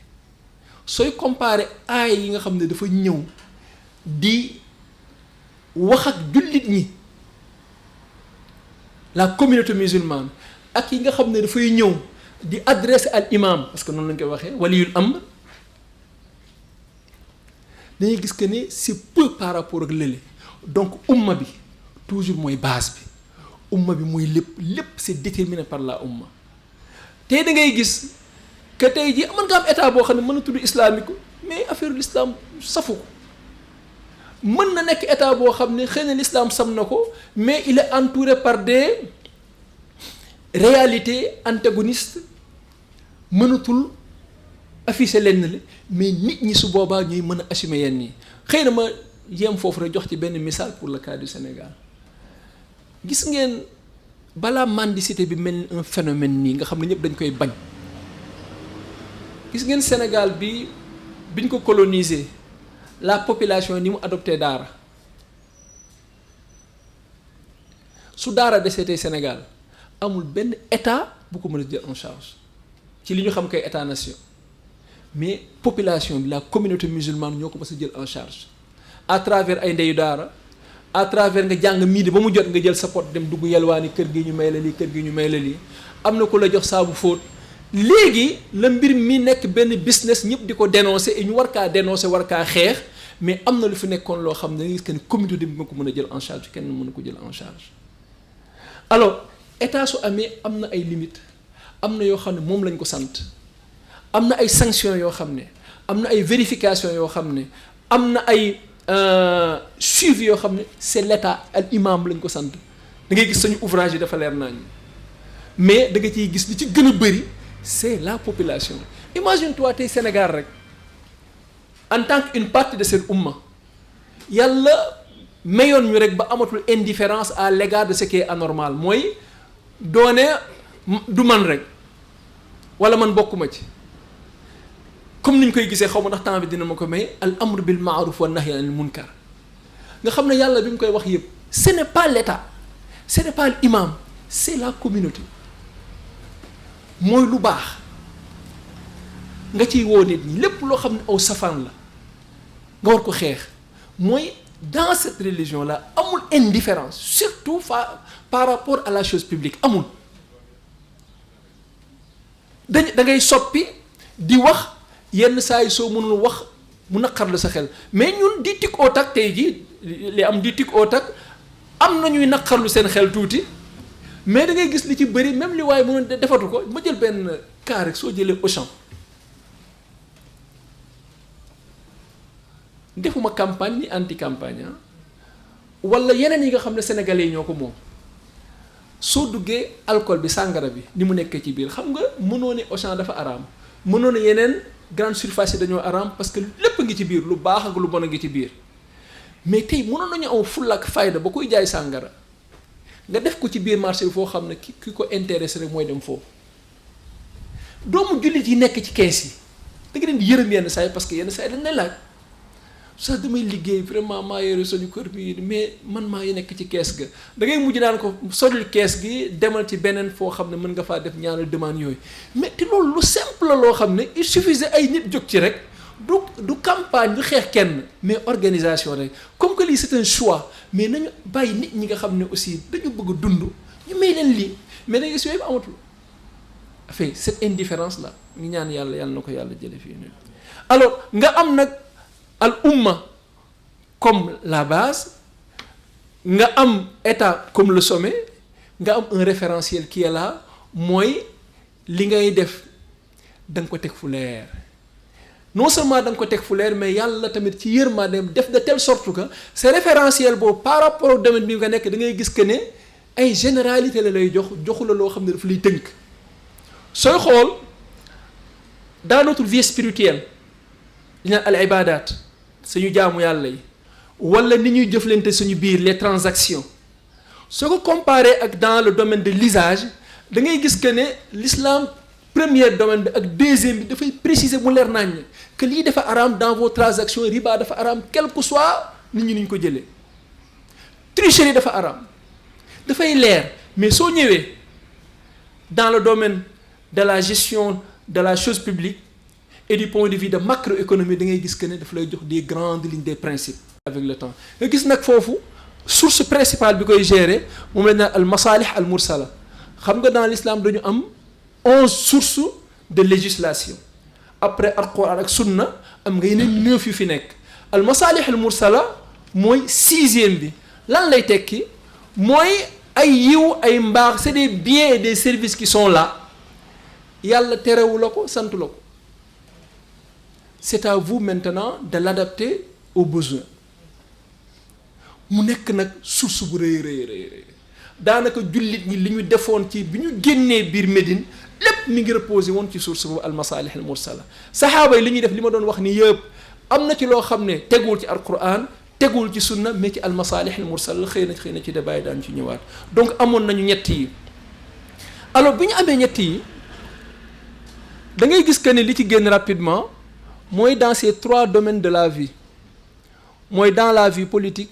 sooy comparer aay yi nga xam ne dafa ñëw di wax ak jullit ñi la communauté musulmane ak yi nga xam ne dafay ñëw di adresser al imam parce que noonu lañ koy waxee waliyul amr dañuy gis que ni c'est peu par rapport ak lële donc umma bi toujours mooy base bi umma bi mooy lépp c'est déterminé par la umma tey da ngay gis que tey jii mën nga am état boo xam ne mën na tudd islamique mais affaire l'islam safu ko mën na nekk état boo xam ne xëy na l'islam sam na ko mais il est entouré par des réalités antagonistes mënatul afficher lenn li mais nit ñi su boobaa ñuy mën a assumer yenn yi xëy na ma yem foofu rek jox ci benn misaal pour le cas du Sénégal gis ngeen balaa mendicité bi mel ni un phénomène nii nga xam ne ñëpp dañ koy bañ gis ngeen Sénégal biñ ko coloniser la population ni mu adopté daara su daara desee tey Sénégal amul benn état bu ko mën a jël en charge ci li ñu xam kay état nation mais population bi la communauté musulmane ñoo ko mës a jël en charge à travers ay ndeyu daara à travers nga jàng midi ba mu jot nga jël sa pot dem dugg yelwaani kër gi ñu may la lii kër gi ñu may la lii am na ku la jox saabu fóot léegi la mbir mi nekk benn business ñëpp di ko dénoncer et ñu war kaa dénoncer war kaa xeex mais am na lu fi nekkoon loo xam ne gis que ni communauté bi nga ko mën a jël en charge kenn mën ko jël en charge alors état su amee am na ay limites am na yoo xam ne moom lañ ko sant am na ay sanctions yoo xam ne am na ay vérifications yoo xam ne am na ay suivi yoo xam ne c'est l'état al imam lañ ko sant da ngay gis sañu ouvrage yi dafa leer nañ mais da nga ciy gis li ci gën a bëri c'est la population. Imagine-toi tey Sénégal rek en tant qu'une partie de cette umma yàlla mayoon ñu rek ba amatul indifférence à l'égard de ce qui est anormal mooy doone du man rek wala man bokkuma ci comme ni ñu koy gisee xaw ma ndax temps bi dina ma ko may al amru bil ma'ruf wa nahyi anil munkar nga xam ne yàlla bi mu koy wax yëpp ce n'est pas l'état ce n'est pas l'imam c'est la communauté mooy lu baax nga ciy woo nit ñi lépp loo xam ne aw safaan la nga war ko xeex mooy dans cette religion là amul indifférence surtout par rapport à la chose publique amul da ngay soppi di wax yenn saa yi soo mënul wax mu naqar la sa xel mais ñun di tic au tac tey jii li am di tic au tac am na ñuy naqarlu seen xel tuuti mais da ngay gis li ci bëri même li waaye mënoon defatu ko ma jël benn cas rek soo jëlee Auchan defuma campagne ni anti campagne wala yeneen yi nga xam ne sénégalais yi ñoo ko moom soo duggee alcool bi sàngara bi ni mu nekkee ci biir xam nga mënoo ne Auchan dafa araam mënoo ne yeneen grande surface yi dañoo araam parce que lépp a ngi ci biir lu baax ak lu bon a ngi ci biir mais tey mënoon nañu am fulla ak fayda ba koy jaay sàngara nga def ko ci biir marché bi foo xam ne ki ko intéressé rek mooy dem foofu doomu jullit yi nekk ci kees yi da nga leen di yërëm yenn saa yi parce que yenn saa yi dañ lay laaj sax damay liggéey vraiment maa yore suñu kër bi mais man maa yi nekk ci kees ga da ngay mujj naan ko solil kees gi demal ci beneen foo xam ne mën nga faa def ñaari demande yooyu mais te loolu lu simple la loo xam ne il suffisait ay nit jóg ci rek du campagne du xeex kenn mais organisation rek comme que lii c'est un choix mais nañu bàyyi nit ñi nga xam ne aussi dañu bëgg a dund ñu may leen lii mais da ngay gis yooyu amatul affaire cette indifférence là ñu ñaan yàlla na ko yàlla jële fii nii alors nga am nag al umma comme la base nga am état comme le sommet nga am un référentiel qui est là mooy li ngay def da nga ko teg fu leer non seulement da nga ko teg fu leer mais yàlla tamit ci yërmandeem def de telle sorte que ce référentiel boobu par rapport au domaine bi nga nekk da ngay gis que ne ay généralité la lay joxu la loo xam ne daf lay tënk sooy xool dans notre vie spirituelle li naan al ibadat suñu jaamu yàlla yi wala ni ñuy jëflante suñu biir les transactions soo ko comparé ak dans le domaine de l'usage da ngay gis que ne l'islam premier domaine bi ak deuxième bi dafay préciser mu leer nañ que lii dafa araam dans vos transactions riba dafa araam quel que soit nit ñi ni ñu ko jëlee tricherie dafa araam dafay leer mais soo ñëwee dans le domaine de la gestion de la chose publique et du point de vue de macroéconomie da ngay gis que ne daf lay jox des grandes lignes des principes avec le temps nga gis nag foofu source principale bi koy gérer moom la ñu naan al masalih al mursala xam nga dans l'islam dañu am 11 sources de législation après alquran ak sunna am nga yeneen 9 yu fi nekk al masalih al mursala mooy 6e bi lan lay tekki mooy ay yiw ay mbaax c'est des biens et des services qui sont là yàlla terewu la ko sant la ko c'est à vous maintenant de l'adapter aux besoins mu nekk nag source bu rëy daanaka jullit ñi li ñu defoon ci bi ñu génnee biir Médine lépp mi ngi reposé woon ci source boobu almasalih al mursala saxaaba yi li ñuy def li ma doon wax ni yëpp am na ci loo xam ne teguwul ci alquran teguwul ci sunna mais ci almasalih al mursala xëy na ci débat yi daan ci ñëwaat donc amoon nañu ñett yi alors bi ñu amee ñett yi da ngay gis que ne li ci génn rapidement mooy dans ces 3 domaines de la vie mooy dans la vie politique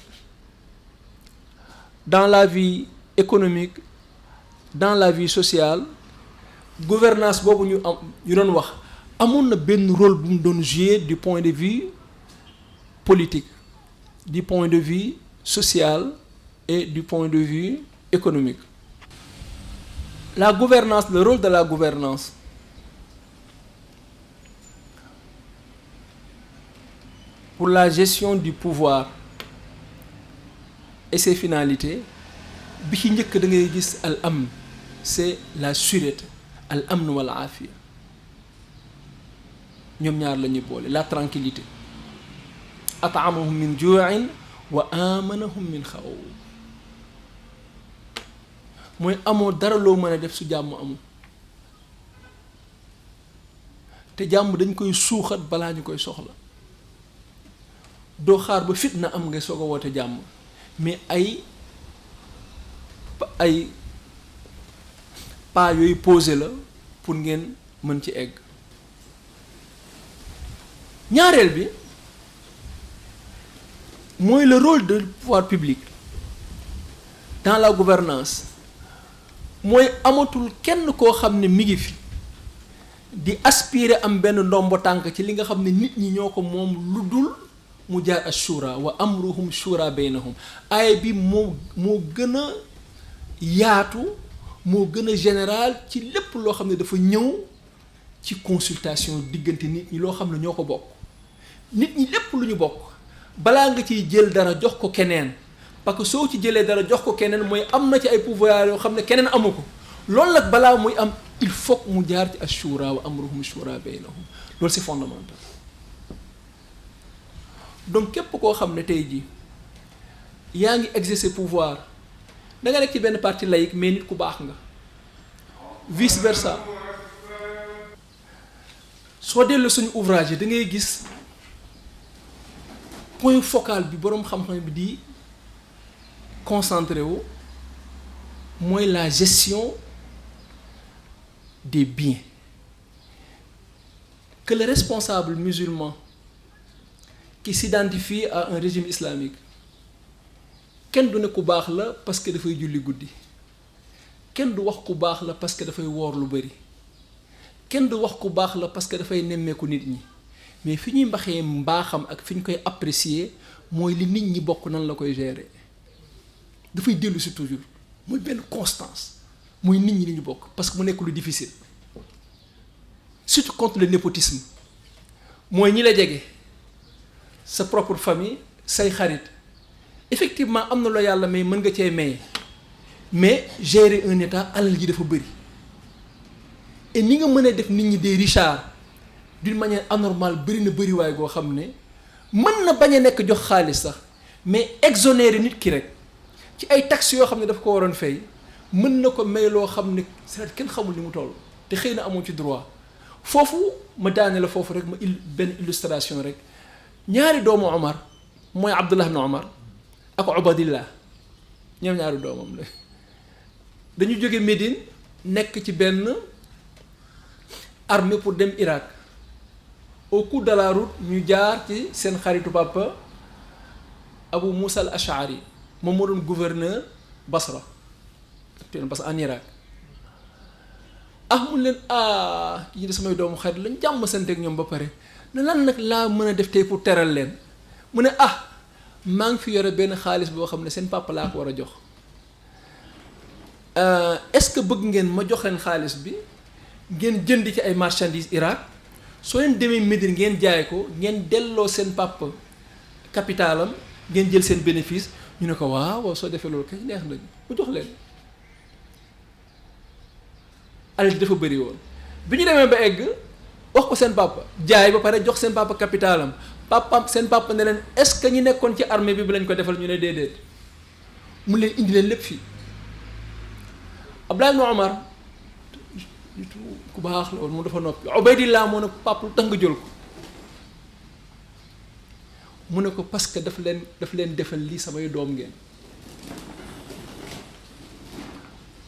dans la vie économique dans la vie sociale gouvernance boobu ñu doon wax amoon na benn rôle bu mu doon jouer du point de vue politique du point de vue social et du point de vue économique. La gouvernance, le rôle de la gouvernance pour la gestion du pouvoir et ses finalités bi ci njëkk da ngay gis al amn, c'est la sûreté, al amn wal afiya ñoom ñaar la ñuy boole, la tranquillité. at'amahum min ju'in wa amanahum min xawf mooy amoo dara loo mën a def su jàmm amul te jàmm dañ koy suuxat balaa ñu koy soxla doo xaar ba fitna am nga soog a woote jàmm mais ay pas yooyu posé la pour ngeen mën ci egg. ñaareel bi mooy le rôle du pouvoir public dans la gouvernance mooy amatul kenn koo xam ne mi ngi fi di aspirer am benn ndombo tànk ci li nga xam ne nit ñi ñoo ko moom lu dul mu jaar ashura wa amruhum shura baynahum aaya bi moo gën a yaatu moo gën a général ci lépp loo xam ne dafa ñëw ci consultation diggante nit ñi loo xam ne ñoo ko bokk nit ñi lépp lu ñu bokk balaa nga ciy jël dara jox ko keneen parce que soo ci jëlee dara jox ko keneen mooy am na ci ay pouvoir yoo xam ne keneen amu ko loolu nag balaa muy am il faut mu jaar ci ashura wa amruhum shura baynahum loolu c'est fondamental. Donc képp koo xam ne tey jii yaa ngi exercer pouvoir da nga nekk ci benn parti laïque mais nit ku baax nga vice versa soo delloo suñu ouvrage yi da ngay gis point focal bi boroom xam-xam bi di concentré wu mooy la gestion des biens que le responsable musulman qui s'identifie à un régime islamique kenn du ne ku baax la parce que dafay julli guddi kenn du wax ku baax la parce que dafay woor lu bari kenn du wax ku baax la parce que dafay nemmeeku nit ñi mais fi ñuy mbaxee mbaaxam ak fi ñu koy apprécier mooy li nit ñi bokk nan la koy gérer dafay dellu si toujours mooy benn constance mooy nit ñi li ñu bokk parce que mu nekk lu difficile surtout contre le népotisme mooy ñi la jege sa propre famille say xarit effectivement am na loo yàlla mais mën nga cee maye mais gérer un état alal ji dafa bëri et ni nga mën a def nit ñi des richards d'une manière anormale bëri na bëriwaay goo xam ne mën na bañ a nekk jox xaalis sax mais exonérer nit ki rek ci ay taxes yoo xam ne daf ko waroon fay mën na ko may loo xam ne c'est kenn xamul ni mu toll te xëy na amoo ci droit foofu ma daane la foofu rek ma benn illustration rek. ñaari doomu Omar mooy Abdullah ibn Omar ak Ubadillah ñoom ñaari doomam la dañu jóge Médine nekk ci benn armée pour dem Irak au cours de la route ñu jaar ci seen xaritu papa Abu Moussa al-Ash'ari moom moo doon gouverneur Basra en Irak mun leen yi de samay doomu xarit lañ jàmm sante ak ñoom ba pare ne lan nag laa mën a def tey pour teral leen mu ne maa ngi fi yore benn xaalis boo xam ne seen papa laa ko war a jox est-ce que bëgg ngeen ma jox leen xaalis bi ngeen jënd ci ay marchandises Irak soo leen demee Médine ngeen jaay ko ngeen delloo seen papa capitalam ngeen jël seen bénéfice ñu ne ko waaw soo defee loolu kay neex nañu mu jox leen alal ji dafa bëri woon bi ñu demee ba egg wax ko seen papa jaay ba pare jox seen papa capitalam papaam seen papa ne leen est-ce que ñi nekkoon ci armée bi lañ ko defal ñu ne déedéet mu leen indi leen lépp fii. Abdullah ibn Omar ku baax la woon mu dafa noppi Ubaydillah moo ne papa lu tax nga jël ko mu ne ko parce que daf leen defal lii samay doom ngeen.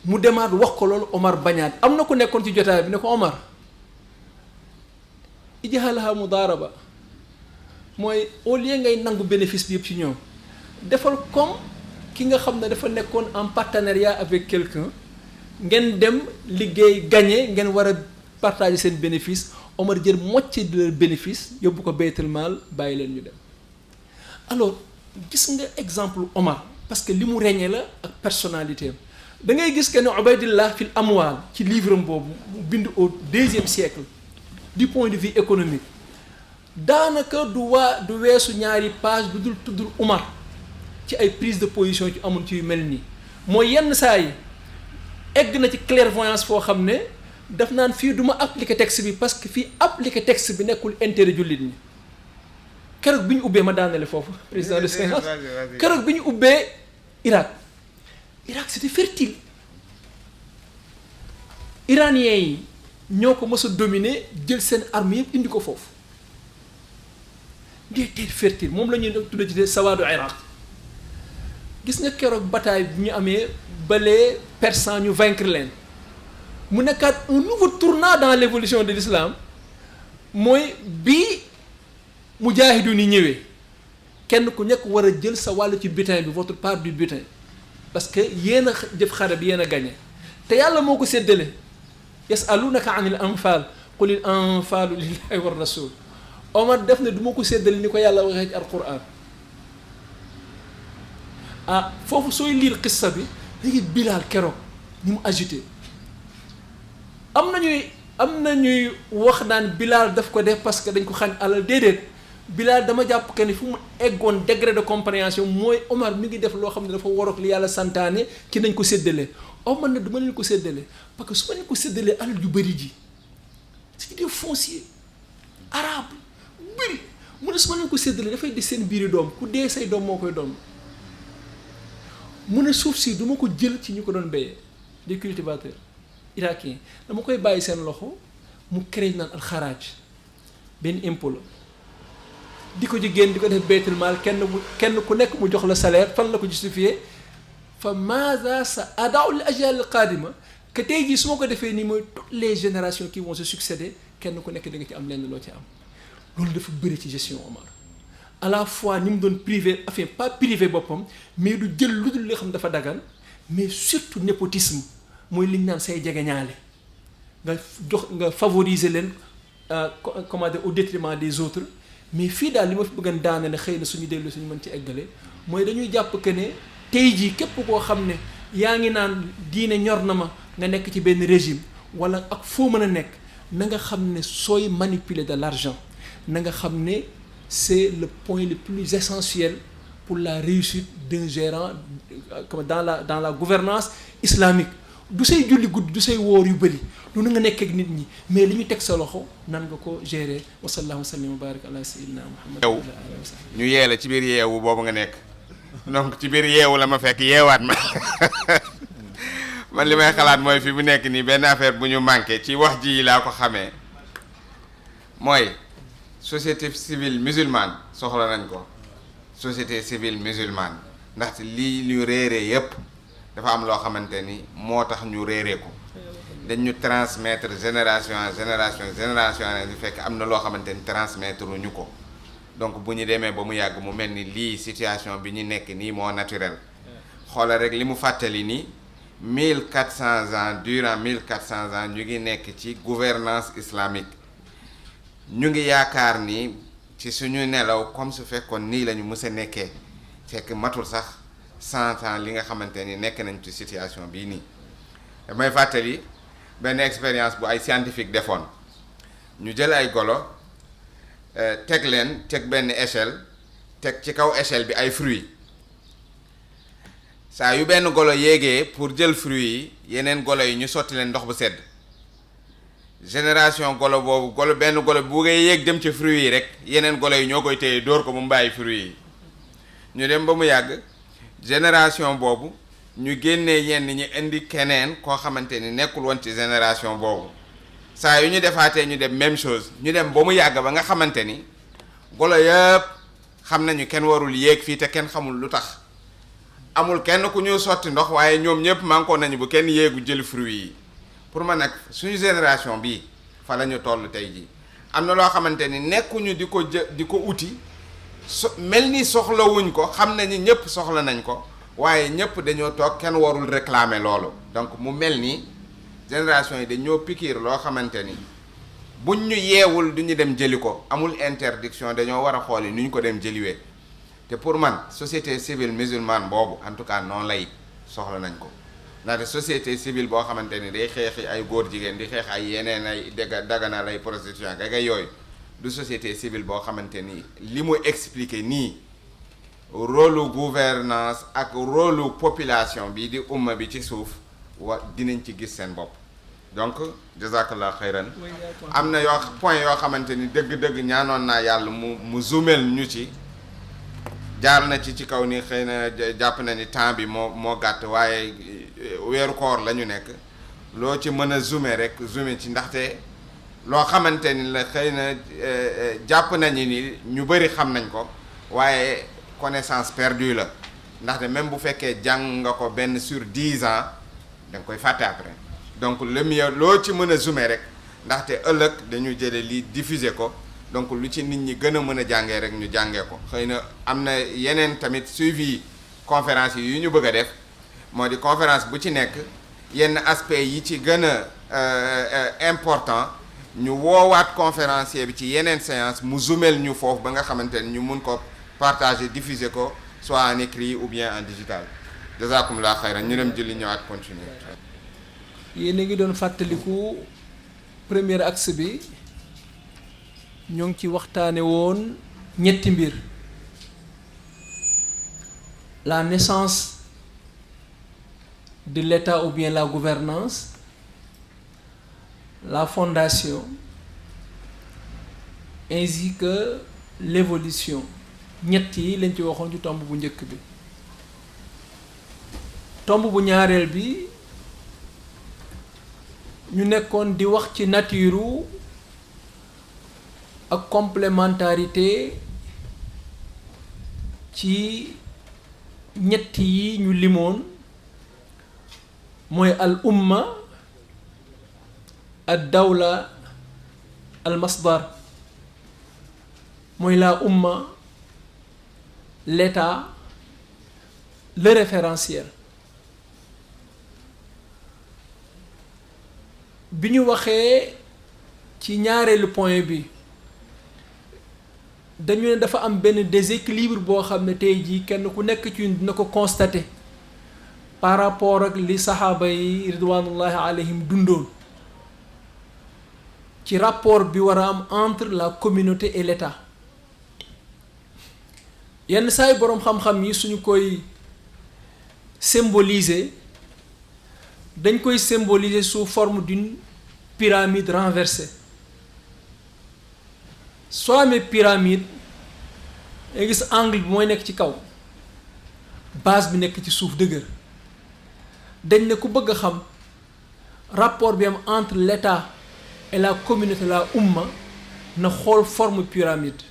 mu demaat wax ko loolu Omar bañaat am na ku nekkoon ci jotaay bi ne ko Omar ij'alha mudaaraba mooy au lieu ngay nangu bénéfice bi yëpp ci ñoom defal comme ki nga xam ne dafa nekkoon en partenariat avec quelqu'un ngeen dem liggéey gagné ngeen war a partager seen bénéfice Omar jël moitié de leur bénéfice yóbbu ko baytul maal bàyyi leen ñu dem. Alors gis nga exemple Omar parce que li mu régné la ak personnalité am da ngay gis que ne Ubaydillah fil amwaal ci livre am boobu mu bind au 2e siècle du point de vue économique daanaka du weesu ñaari page du dul tuddul Umar ci ay prise de position ci amoon ci yu mel nii mooy yenn saa yi egg na ci clairvoyance foo xam ne daf naan fii du ma appliquer texte bi parce que fii appliquer texte bi nekkul intérêt jullit ñi keroog bi ñu ubbee ma daanele foofu président de séance keroog bi ñu ubbee Irak c'était fertile iraniens yi ñoo ko mës a dominer jël seen armes yëpp indi ko foofu des terres fertiles moom la ñuy tuddee ci sawaadu Irak gis nga keroog bataille bi ñu amee balee persan ñu vaincre leen mu nekkaat un nouveau tournant dans l'évolution de l'islam mooy bii mujaahidu ni ñëwee kenn ku nekk war a jël sa wàll ci butin bi votre part du butin parce que yéen a jëf xare bi yéen a gagné te yàlla moo ko séddale yasalunaka anil anfal qulil anfalu lillahi war rasul Omar def ne du ma ko séddale ni ko yàlla waxee ci alquran foofu sooy lire qissa bi léegi Bilal keroog ni mu agité am na ñuy wax naan Bilal daf ko def parce que dañ ko xañ alal déedéet Bilal dama jàpp que ni fu mu eggoon degré de compréhension mooy Omar mi ngi def loo xam ne dafa waroog li yàlla santaane ci nañ ko séddale Omar ne du ma leen ko séddale parce que su ma leen ko séddalee alal yu bëri ji c'est des fonciers arabes bëri mu ne su ma leen ko séddalee dafay di seen biiri doom ku dee say doom moo koy doom mu ne suuf si du ma ko jël ci ñu ko doon béyee des cultivateurs irakiens dama koy bàyyi seen loxo mu créé naan alxaraaj benn impôt la di ko jigéen di ko def baytul maal kenn ku nekk mu jox la salaire fan la ko justifié fa maza sa adaw li ajyal qaadima que tey jii su ma ko defee nii mooy toutes les générations qui vont se succéder kenn ku nekk da nga ci am lenn loo ci am loolu dafa bëri ci gestion Omar à la fois ni mu doon privé enfin pas privé boppam mais du jël lu dul li xam dafa dagan mais surtout népotisme mooy li ñu naan say jegeñaale nga favoriser leen comment dire au détriment des autres mais fii daal li ma fi bëgg a daane ne xëy na suñu dellu suñu mën ci eggale mooy dañuy jàpp que ne tey jii képp koo xam ne yaa ngi naan diine ñor na ma nga nekk ci benn régime wala ak foo mën a nekk na nga xam ne sooy manipuler de l'argent na nga xam ne c'est le point le plus essentiel pour la réussite d'un gérant comme dans la gouvernance islamique du say julli guddi du say wóor yu bëri du na nga nekk ak nit ñi mais li ñu teg sa loxo nan nga ko gérer wa sallallahu sallam wa barik ala sayyidina Muhammad yow ñu yeela ci biir yeewu boobu nga nekk donc ci biir yeewu la ma fekk yeewaat ma man li may xalaat mooy fi bu nekk nii benn affaire bu ñu manqué ci wax ji laa ko xamee mooy société civile musulmane soxla nañ ko société civile musulmane ndaxte lii ñu réeree yépp dafa am loo xamante ni moo tax ñu réeree ko dañ ñu transmettre génération en génération di fekk am na loo xamante ni transmettre ñu ko donc bu ñu demee ba mu yàgg mu mel ni lii situation bi ñu nekk nii moo naturel xoolal rek li mu fàttali ni 1400 ans durant 1400 ans ñu ngi nekk ci gouvernance islamique ñu ngi yaakaar ni ci suñu nelaw comme su fekkoon nii la ñu mës a nekkee fekk matul sax 100 ans li nga xamante ni nekk nañ ci situation bii nii damay fàttali benn expérience bu ay scientifique defoon ñu jël ay golo teg benn échelle teg ci kaw échelle bi ay fruits saa yu benn golo yéegee pour jël fruits yi yeneen golo yi ñu sotti leen ndox bu sedd génération golo boobu golo benn golo bu ngay yéeg dem ci fruits yi rek yeneen golo yi ñoo koy téye dóor ko mu bàyyi fruits yi ñu dem ba mu yàgg génération boobu ñu génnee ñenn ñi indi keneen koo xamante ni nekkul woon ci génération boobu saa yu ñu defaatee ñu dem même chose ñu dem ba mu yàgg ba nga xamante ni golo yëpp xam nañu kenn warul yéeg fii te kenn xamul lu tax amul kenn ku ñu sotti ndox waaye ñoom ñëpp mànkoo nañu bu kenn yéegu jël fruits yi pour ma nag suñu génération bii fa la ñu toll tey jii am na loo xamante ni nekkuñu di ko uti mel ni soxlawuñ ko xam nañu ñëpp soxla nañ ko waaye ñëpp dañoo toog kenn warul réclamer loolu donc mu mel ni génération yi dañoo pikiir loo xamante ni buñ ñu yeewul du ñu dem jëli ko amul interdiction dañoo war a xooli nu ñu ko dem jëliwee te pour man société civile musulmane boobu en tout cas non lay soxla nañ ko ndaxte société civile boo xamante ni day xeexi ay góor jigéen di xeex ay yeneen ay daganal ay prostitution ak ay yooyu du société civile boo xamante ni li mu expliqué nii rôle gouvernance ak rôle population bi di umma bi ci suuf dinañ ci gis seen bopp donc jazakallah xayran am na yoo point yoo xamante ni dëgg-dëgg ñaanoon naa yàlla mu zoomel ñu ci jaar na ci kaw ni xëy na jàpp na ni temps bi moo gàtt waaye weeru koor la ñu nekk loo ci mën a zoomer rek zoomer ci ndaxte loo xamante ni la xëy na jàpp nañu ni ñu bëri xam nañ ko waaye connaissance perdue la ndaxte même bu fekkee jàng nga ko benn sur 10 ans da nga koy fàtte après donc le mieux loo ci mën a zoomer rek ndaxte ëllëg dañu jële lii diffuser ko donc lu ci nit ñi gën a mën a jàngee rek ñu jàngee ko xëy na am na yeneen tamit suivi conférence yi yu ñu bëgg a def moo di conférence bu ci nekk yenn aspect yi ci gën a important ñu woowaat conférencier bi ci yeneen séance mu zoomel ñu foofu ba nga xamante ni ñu mun ko partager diffuser ko soit en écrit ou bien en digital jazakumullah xayran ñu dem julli ñëwaat continuer. yéen a ngi doon fàttaliku premier axe bi ñoo ngi ci waxtaane woon ñetti mbir la naissance de l'État ou bien la gouvernance, la fondation ainsi que l'évolution ñett yi lañ ci waxoon ci tomb bu njëkk bi. tomb bu ñaareel bi ñu nekkoon di wax ci nature ak complémentarité ci ñett yi ñu limoon mooy al umma ad dawla al masdar mooy la umma l'état le référentiel. bi ñu waxee ci ñaareelu point bi dañu ne dafa am benn déséquilibre boo xam ne tey jii kenn ku nekk ci dina ko constater par rapport ak li saxaaba yi ridwanullahi alayhim dundoon ci rapport bi war a am entre la communauté et l'État. yenn saa yu boroom xam-xam yi suñu koy symboliser dañ koy symboliser sous forme d'une pyramide renversée. soo amee pyramide nga gis angle bi mooy nekk ci kaw base bi nekk ci suuf dëgër dañ ne ku bëgg a xam rapport bi am entre l'État et la communauté la umma na xool forme pyramide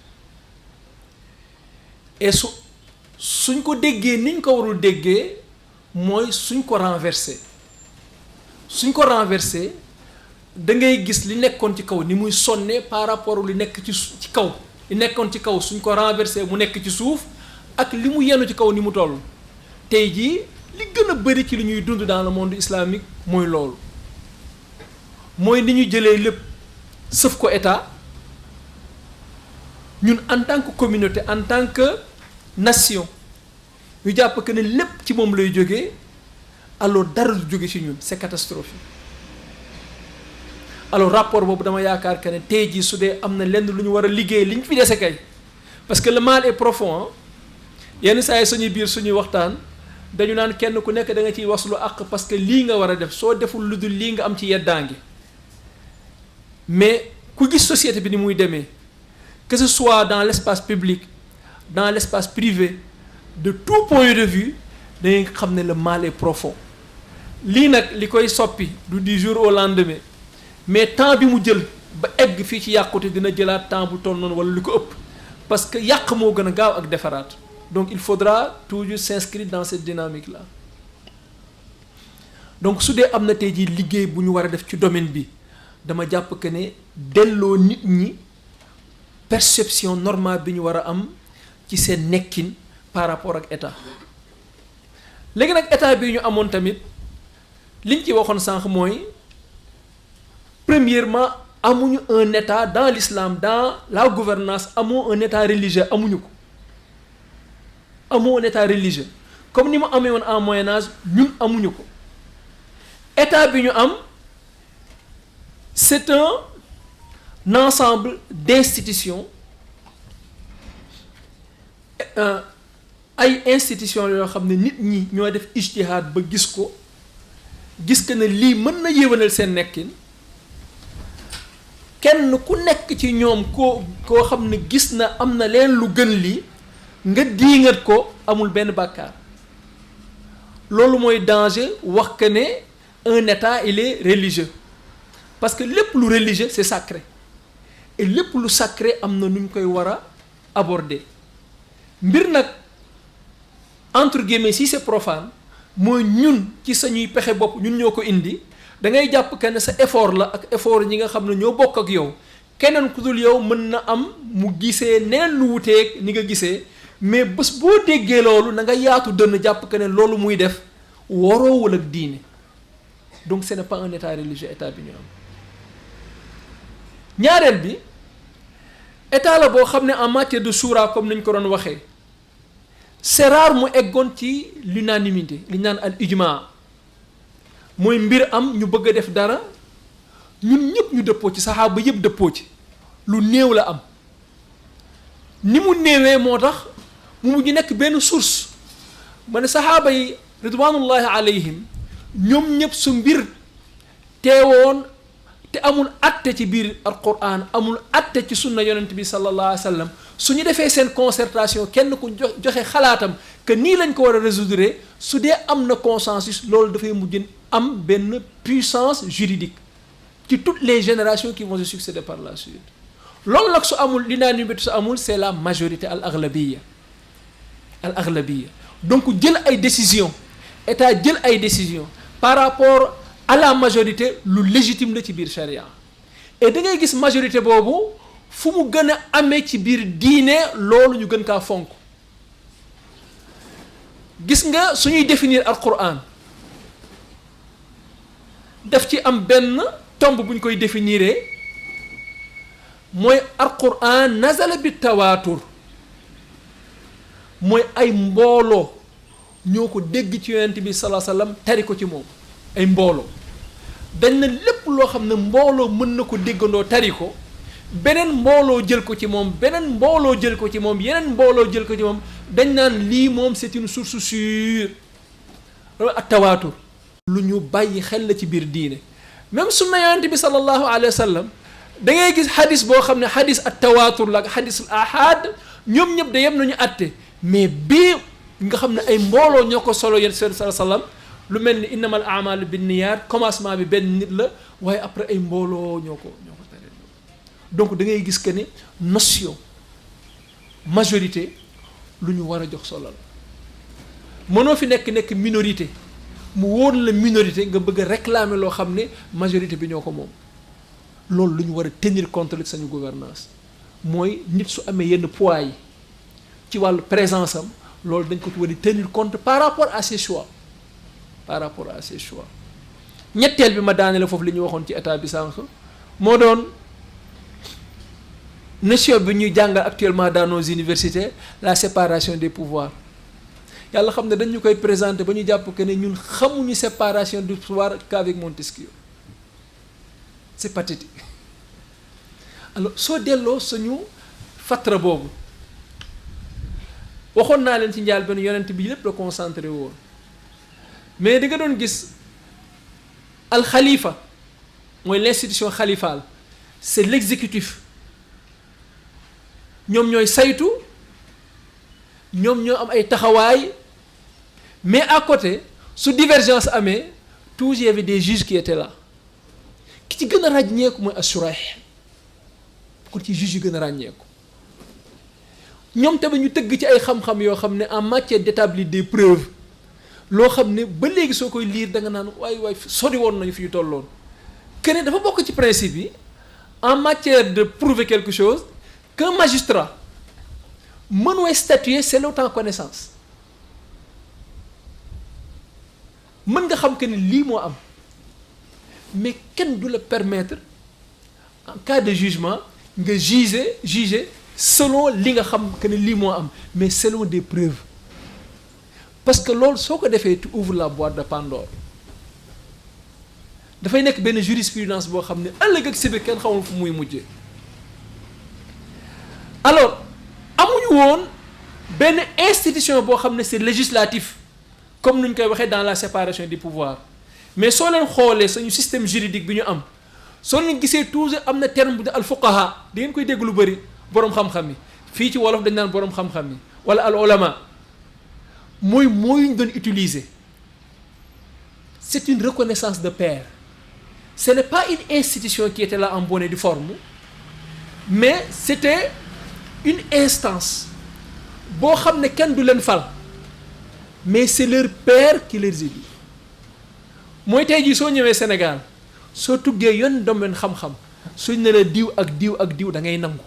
et suñ ko déggee niñ ko warul déggee mooy suñ ko renversé da ngay gis li nekkoon ci kaw ni muy sonne par rapport li nekk ci kaw li nekkoon ci kaw suñ ko renversé mu nekk ci suuf ak li mu yenu ci kaw ni mu toll. tey jii li gën a bari ci li ñuy dund dans le monde islamique mooy loolu mooy ni ñu jëlee lépp sëf ko état ñun en tant que communauté en tant que nation ñu jàpp que ne lépp ci moom lay jógee alors dara du jóge ci ñun c'est catastrophique. alors rapport boobu dama yaakaar que ne tey jii su dee am na lenn lu ñu war a liggéey li ñu fi dese kay parce que le mal est profond yenn saa yi suñuy biir suñuy waxtaan dañu naan kenn ku nekk da nga ciy waslu àq parce que lii nga war a def soo deful lu dul lii nga am ci yeddaange mais ku gis société bi ni muy demee que ce soit dans l'espace public dans l'espace privé de tout point de vue da ngay xam ne le mal est profond lii nag li koy soppi du jour au lendemain mais temps bi mu jël ba egg fii ci yàqute dina jëlaat temps bu toll noonu wala li ko ëpp parce que yàq moo gën a gaaw ak defaraat donc il faudra toujours s'inscrire dans cette dynamique là donc su dee am na tey jii liggéey bu ñu war a def ci domaine bi dama jàpp que ne delloo nit ñi perception normale bi ñu war a am ci seen nekkin par rapport ak état léegi nag état bi ñu amoon tamit liñ ci waxoon sànq mooy premièrement amuñu un état dans l'islam dans la gouvernance amoo un état religieux amuñu ko amoo un état religieux comme ni mu amee woon en Moyen Âge ñun amuñu ko état bi ñu am c'est un ensemble d'institutions ay institutions yoo xam ne nit ñi ñoo def ijtihaad ba gis ko gis que ne lii mën na yéwénal seen nekkin kenn ku nekk ci ñoom koo xam ne gis na am na leen lu gën lii nga diingat ko amul benn bàkkaar loolu mooy danger wax que ne un état il est religieux parce que lépp lu religieux c'est sacré et lépp lu sacré am na nu ñu koy war a aborder mbir nag entre guillemets si c'est profane mooy ñun ci sañuy pexe bopp ñun ñoo ko indi da ngay jàpp que ne sa effort la ak effort ñi nga xam ne ñoo bokk ak yow keneen ku dul yow mën na am mu gisee neneen lu wuteeg ni nga gisee mais bés boo déggee loolu na nga yaatu dënn jàpp que ne loolu muy def waroowul ak diine donc ce n'est pas un état religieux état bi ñu am ñaareel bi état la boo xam ne en matière de shura comme niñ ko doon waxee c'est rare mu eggoon ci l'unanimité li ñu naan al ijma mooy mbir am ñu bëgg a def dara ñun ñëpp ñu dëppoo ci saxaaba yëpp dëppoo ci lu néew la am ni mu néewee moo tax mu mujj nekk benn source ma ne saxaaba yi ridwanullahi alayhim ñoom ñëpp su mbir teewoon te amul atte ci biir alquran amul atte ci sunna yonent bi sallallahu alayhi wa sallam su ñu defee seen concertation kenn ku joxe xalaatam que nii lañ ko war a résoudre su dee am na consensus loolu dafay mujj am benn puissance juridique ci toutes les générations qui vont se succéder par la suite loolu nag su amul l'unanimité su amul c'est la majorité al aghlabiya donc jël ay décisions état jël ay décisions par rapport à la majorité lu légitime la ci biir charia et da ngay gis majorité boobu fu mu gën a amee ci biir diine loolu ñu gën kaa fonk gis nga suñuy définir alquran daf ci am benn tomb bu ñu koy définiree mooy alquran nazala bi tawaatur mooy ay mbooloo ñoo ko dégg ci yonent bi sallallahu alayhi wasallam tari ko ci moom ay mbooloo dañ na lépp loo xam ne mbooloo mën na ko déggandoo tari ko beneen mbooloo jël ko ci moom beneen mbooloo jël ko ci moom yeneen mbooloo jël ko ci moom dañ naan lii moom c'est une source sûre loolu ak tawaatur lu ñu bàyyi xel la ci biir diine même sunna yonent bi sallallahu alayhi wa sallam da ngay gis xadis boo xam ne xadis ak tawaatur la ak xadis al ahad ñoom ñëpp da yem nañu àtte mais bii nga xam ne ay mbooloo ñoo ko solo yéen sallallahu alayhi wa sallam lu mel ni innamal a'malu binniyat commencement bi benn nit la waaye après ay mbooloo ñoo ko tere donc da ngay gis que ne notion majorité lu ñu war a jox solo la mënoo fi nekk minorité mu wóor la minorité nga bëgg a réclamer loo xam ne majorité bi ñoo ko moom loolu lu ñu war a tenir compte la sañu gouvernance mooy nit su amee yenn poids yi ci wàllu présence am loolu dañ ko war a tenir compte par rapport à ses choix ñetteel bi ma daane la foofu li ñu waxoon ci état bi sànq moo doon notion bi ñuy jàngal actuellement dans nos universités la séparation des pouvoirs yàlla xam ne dañu koy présenter ba ñu jàpp que ne ñun xamuñu séparation du pouvoir qu'avec Montesquieu c'est pathétique alors soo delloo suñu fatra boobu waxoon naa leen ci njaal benn yonent bi lépp la concentré woon mais di nga doon gis alxalifa mooy l'institution xalifale c'est l'exécutif ñoom ñooy saytu ñoom ñoo am ay taxawaay mais à côté su divergence amee toujours il y avait des juges qui étaient là ki ci gën a ràññeeku mooy Ashuraih kon ci juges yu gën a ràññeeku ñoom tamit ñu tëgg ci ay xam-xam yoo xam ne en matière d'établir des preuves loo xam ne ba léegi soo koy lire da nga naan waay sori woon nañu fi ñu tolloon que ne dafa bokk ci principe yi en matière de prouver quelque chose qu'un magistrat mënoo statuer selon ta connaissance mën nga xam que ni lii moo am mais kenn du la permettre en cas de jugement nga juger selon li nga xam que ni lii moo am mais selon des preuves parce que loolu soo ko defee tu ouvres la boîte de Pandore dafay nekk benn jurisprudence boo xam ne ëllëg ak si biir kenn xamul fu muy mujjee alors amuñu woon benn institution boo xam ne c'est législatif comme nu ñu koy waxee dans la séparation des pouvoirs mais soo leen xoolee suñu système juridique bi ñu am soo leen gisee toujours am na terme bu de al fuqaha di ngeen koy dégg lu bëri boroom xam-xam yi fii ci wolof dañ naan boroom xam-xam yi wala al ulama mooy ñu doon utiliser c'est une reconnaissance de pair ce n'est pas une institution qui était là en bonne et due forme mais c'était une instance boo xam ne kenn du leen fal mais c'est leur père qui les élit mooy tey jii soo ñëwee Sénégal soo tuggee yoon domaine xam-xam suñ ne la diw ak diw ak diw da ngay nangu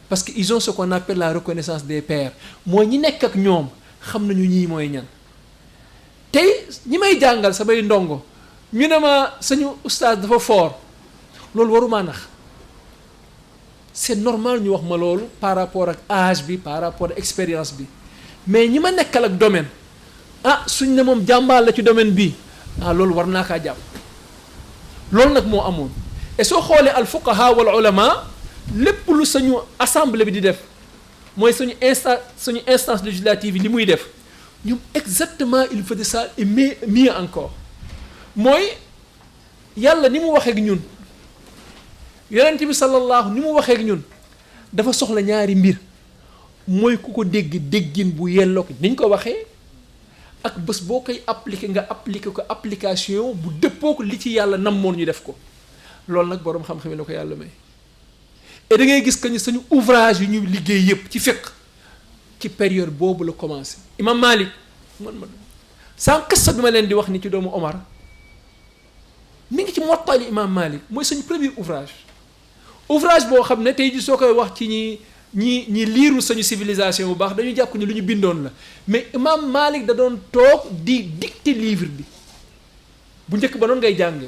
parce que ils ont ce qu'on appelle la reconnaissance des pairs mooy ñi nekk ak ñoom xam nañu ñii mooy ñan tey ñi may jàngal samay ndongo ñu ne ma sañu oustaz dafa fort loolu waruma nax c'est normal ñu wax ma loolu par rapport ak âge bi par rapport ak expérience bi mais ñi ma nekkal ak domaine suñ ne moom jàmbaar la ci domaine bi loolu war naa kaa jàpp loolu nag moo amoon et soo xoolee al fuqaha wal ulama lépp lu sañu assemblée bi di def mooy suñu instance législative yi li muy def ñoom exactement il faisait ça et mieux encore mooy yàlla ni mu waxee ak ñun yonent bi sallallahu ni mu waxee ak ñun dafa soxla ñaari mbir mooy ku ko dégg déggin bu yelloo ko niñ ko waxee ak bés boo koy appliquer nga appliquer ko application bu dëppoo ko li ci yàlla namoon ñu def ko loolu nag boroom xam-xam yi la ko yàlla may et da ngay gis que ni suñu ouvrage yu ñu liggéey yépp ci fiqh ci période boobu la commencé imam Malik sans qissa bi ma leen di wax ni ci doomu Omar mi ngi ci mottali imam Malik mooy suñu premier ouvrage boo xam ne tey ji soo koy wax ci ñi liiru suñu civilisation bu baax dañu jàpp ni lu ñu bindoon la mais imam Malik da doon toog di dicter livre bi bu njëkk ba noonu ngay jàng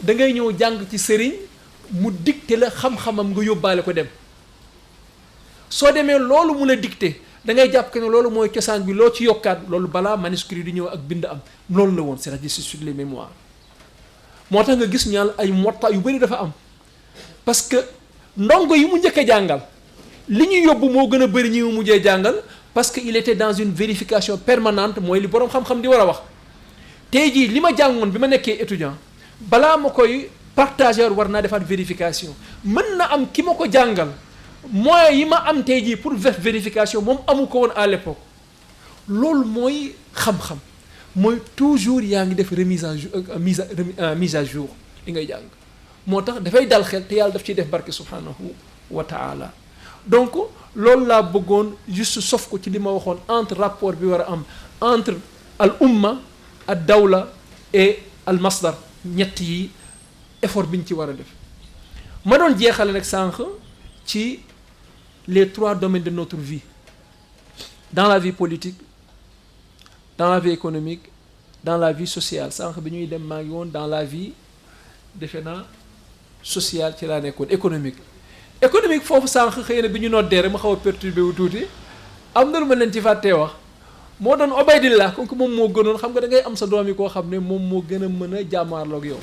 da ngay ñëw jàng ci sëriñ mu dicter la xam-xamam nga yóbbaale ko dem soo demee loolu mu la dicter da ngay jàpp que ne loolu mooy cosaan bi loo ci yokkaat loolu balaa manuscrit di ñëw ak bind am loolu la woon c'est-à-dire c'est sur les mémoires moo tax nga gis ñaal ay motta yu bari dafa am parce que ndongo yi mu njëkk a jàngal li ñu yóbbu moo gën a bari ñi mu mujjee jàngal parce que il était dans une vérification permanente mooy li boroom xam-xam di war a wax tey jii li ma jàngoon bi ma nekkee étudiant balaa ma koy partager war naa defaat vérification mën na am ki ma ko jàngal moyens yi ma am tey jii pour vérification moom amu ko woon à l'époque loolu mooy xam-xam mooy toujours yaa ngi def mise à jour li ngay jàng moo tax dafay dal xel te yàlla daf ciy def barke subhanahu wa ta'ala donc loolu laa bëggoon juste sof ko ci li ma waxoon entre rapport bi war a am entre al umma ad dawla et al masdar ñett yi effort bi ñu ci war a def ma doon jeexale nag sànq ci les 3 domaines de notre vie dans la vie politique dans la vie économique dans la vie sociale sànq bi ñuy dem maa ngi woon dans la vie defe naa sociale ci laa nekkoon économique foofu sànq xëy na bi ñu noddee rek ma xaw a perturbé wu tuuti am na lu ma leen ci fàttee wax moo doon Ubaydillah comme que moom moo gënoon xam nga da ngay am sa doom yi koo xam ne moom moo gën a mën a jàmmaarloog yow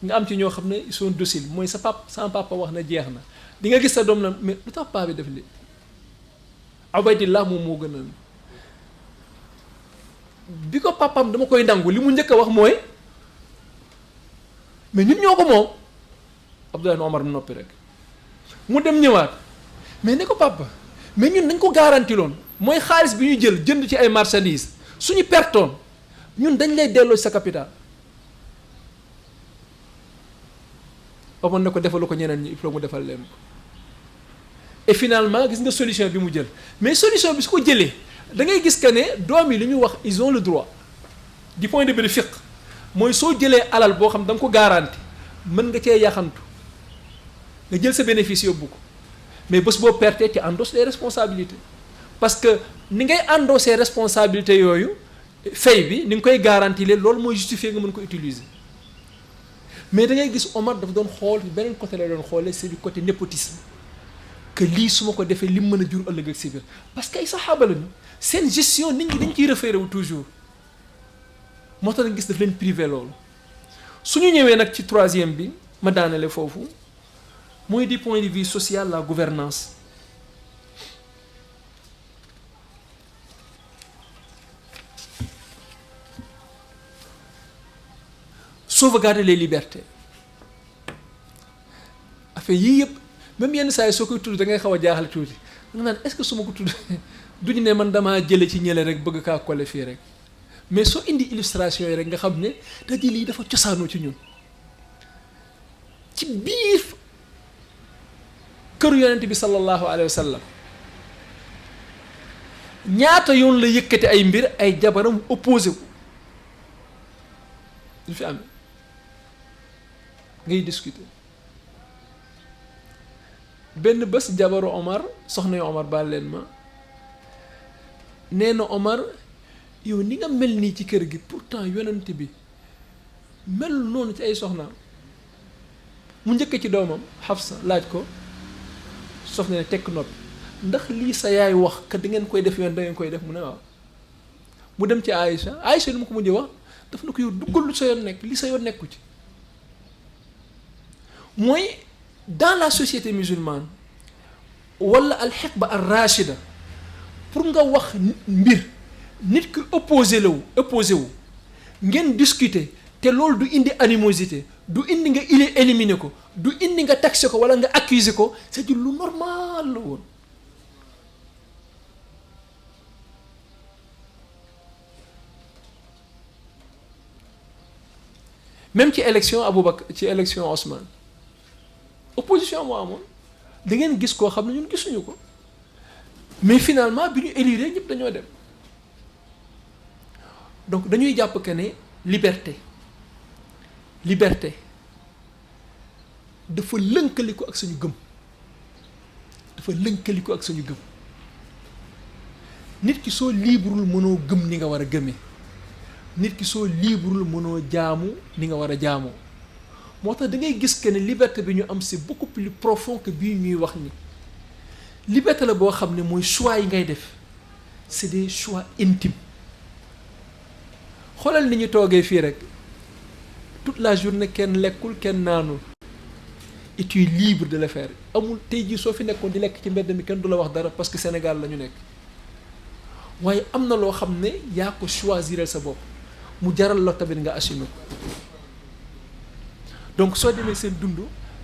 nga am ci ñoo xam ne ils sont dociles mooy sama papa wax na jeex na di nga gis sa doom na mais lu tax paa bi def li Ubaydillah moom moo gënoon bi ko papaam dama koy nangu li mu njëkk a wax mooy mais ñun ñoo ko moom Abdoulaye Omar mu noppi rek mu dem ñëwaat mais ne ko papa mais ñun dañ ko garanti loon mooy xaalis bi ñu jënd ci ay marchandises suñu pertoon ñun dañ lay delloo sa capital. Omar ne ko defalu ko ñeneen ñi il faut mu defal leen ko et finalement gis nga solution bi mu jël mais solution bi su ko jëlee da ngay gis que ne doom yi li ñu wax ils ont le droit du point de vue fiqh mooy soo jëlee alal boo xam da nga ko garanti mën nga cee yaxantu nga jël sa bénéfice yóbbu ko mais bés boo pertee ci endosses les responsabilités parce que ni ngay endosser responsabilités yooyu fay bi ni nga koy garanti leen loolu mooy justifier nga mën ko utiliser mais da ngay gis Omar dafa doon xool beneen côté la doon xoolee c'est du côté népotisme que lii su ma ko defee li mu mën a jur ëllëg ak si biir parce que ay saxaaba lañu seen gestion nit ñi dañ ciy référé wu toujours moo tax nga gis daf leen privé loolu su ñu ñëwee nag ci troisième bi ma daanale foofu mooy du point de vue social la gouvernance sauvegarder les libertés affaire yii yëpp même yenn saa yi soo koy tudd da ngay xaw a jaaxle tuuti da nga naan est-ce que su ma ko tudd duñu ne man damaa jële ci ñële rek bëgg kaa coller fii rek mais soo indi illustration yi rek nga xam ne da di lii dafa cosaanoo ci ñun ci biir këru yonent bi sallallahu alayhi wa sallam ñaata yoon la yëkkati ay mbir ay jabaram opposé ko du fi am ngay discuter benn bés jabaru Omar soxna yu Omar baal leen ma nee na Omar yow ni nga mel nii ci kër gi pourtant yonent bi mel noonu ci ay soxnaam mu njëkk ci doomam Hafsa laaj ko soxna ne tekk noppi ndax lii sa yaay wax ka da ngeen koy def yoon da ngeen koy def mu ne waaw mu dem ci Aïcha lu ma ko mujjee wax daf na ko yow duggal lu sa yoon nekk li sa yoon nekku ci mooy dans la société musulmane wala al hiqba ar rachida pour nga wax mbir nit ki opposé wu ngeen discuter te loolu du indi animosité du indi nga éliminer ko du indi nga taxer ko wala nga accuser ko c'est lu normal la woon même ci élection Aboubacar ci élection Ousmane opposition moo amoon da ngeen gis koo xam ne ñun gisuñu ko mais finalement bi ñu élire ñëpp dañoo dem donc dañuy jàpp que ne liberté dafa lënkaliku ak suñu gëm nit ki soo libreul mënoo gëm ni nga war a gëmee nit ki soo libreul mënoo jaamu ni nga war a jaamoo moo tax da ngay gis que ne liberté bi ñu am c'est beaucoup plus profond que bii ñuy wax ni liberté la boo xam ne mooy choix yi ngay def c'est des choix intimes xoolal ni ñu toogee fii rek toute la journée kenn lekkul kenn naanul et tu es libre de le faire amul tey jii soo fi nekkoon di lekk ci mbedd mi kenn du la wax dara parce que Sénégal la ñu nekk waaye am na loo xam ne yaa ko choisiral sa bopp mu jaral la tamit nga assumer ko donc soo demee seen dund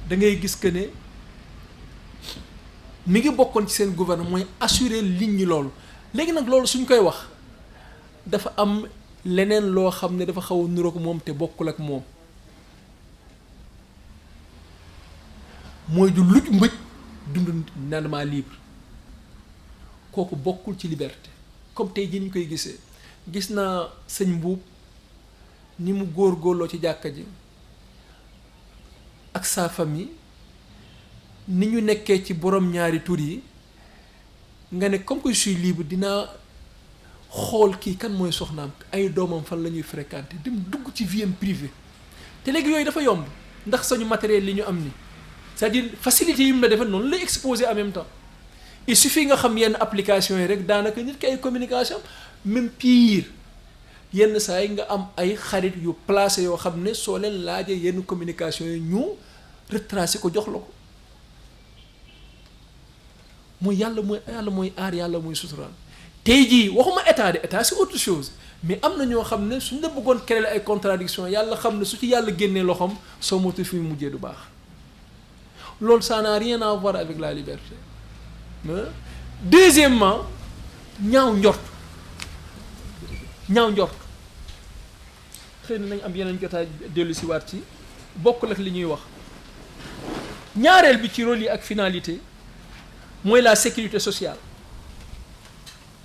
da ngay gis que ne mi ngi bokkoon ci seen gouvernement mooy assurer ligne ñi loolu léegi nag loolu suñ koy wax dafa am leneen loo xam ne dafa xaw a niroog moom te bokkul ak moom mooy du luj mbëj dund nandement libre kooku bokkul ci liberté comme tey jii ñu koy gisee gis naa sëñ Mbuub ni mu góorgóorloo ci jàkka ji ak sa famille ni ñu nekkee ci borom ñaari tur yi nga ne comme que je suis libre dinaa xool kii kan mooy soxnaam ay doomam fan la ñuy fréquenter dem dugg ci vie privée te léegi yooyu dafa yomb ndax sañu matériel li ñu am ni c'est-à-dire facilité yi mu la defal noonu lay exposer en même temps il suffit nga xam yenn application yi rek daanaka nit ki ay communication même pire yenn saa yi nga am ay xarit yu placé yoo xam ne soo leen laajee yenn communication yi ñu retracé ko jox la ko mooy yàlla mooy aar yàlla mooy suturaal tey jii waxuma état de état c'est autre chose mais am na ñoo xam ne suñ la bëggoon créer ay contradiction yàlla xam ne su ci yàlla génnee loxoom soo motu fi mu mujjee du baax loolu ça n'a rien à voir avec la liberté. Deuxièmement, ñaaw njort xëy na nañ am yeneen jotaay dellu si waat ci bokkul ak li ñuy wax. ñaareel bi ci rôle yi ak finalité mooy la sécurité sociale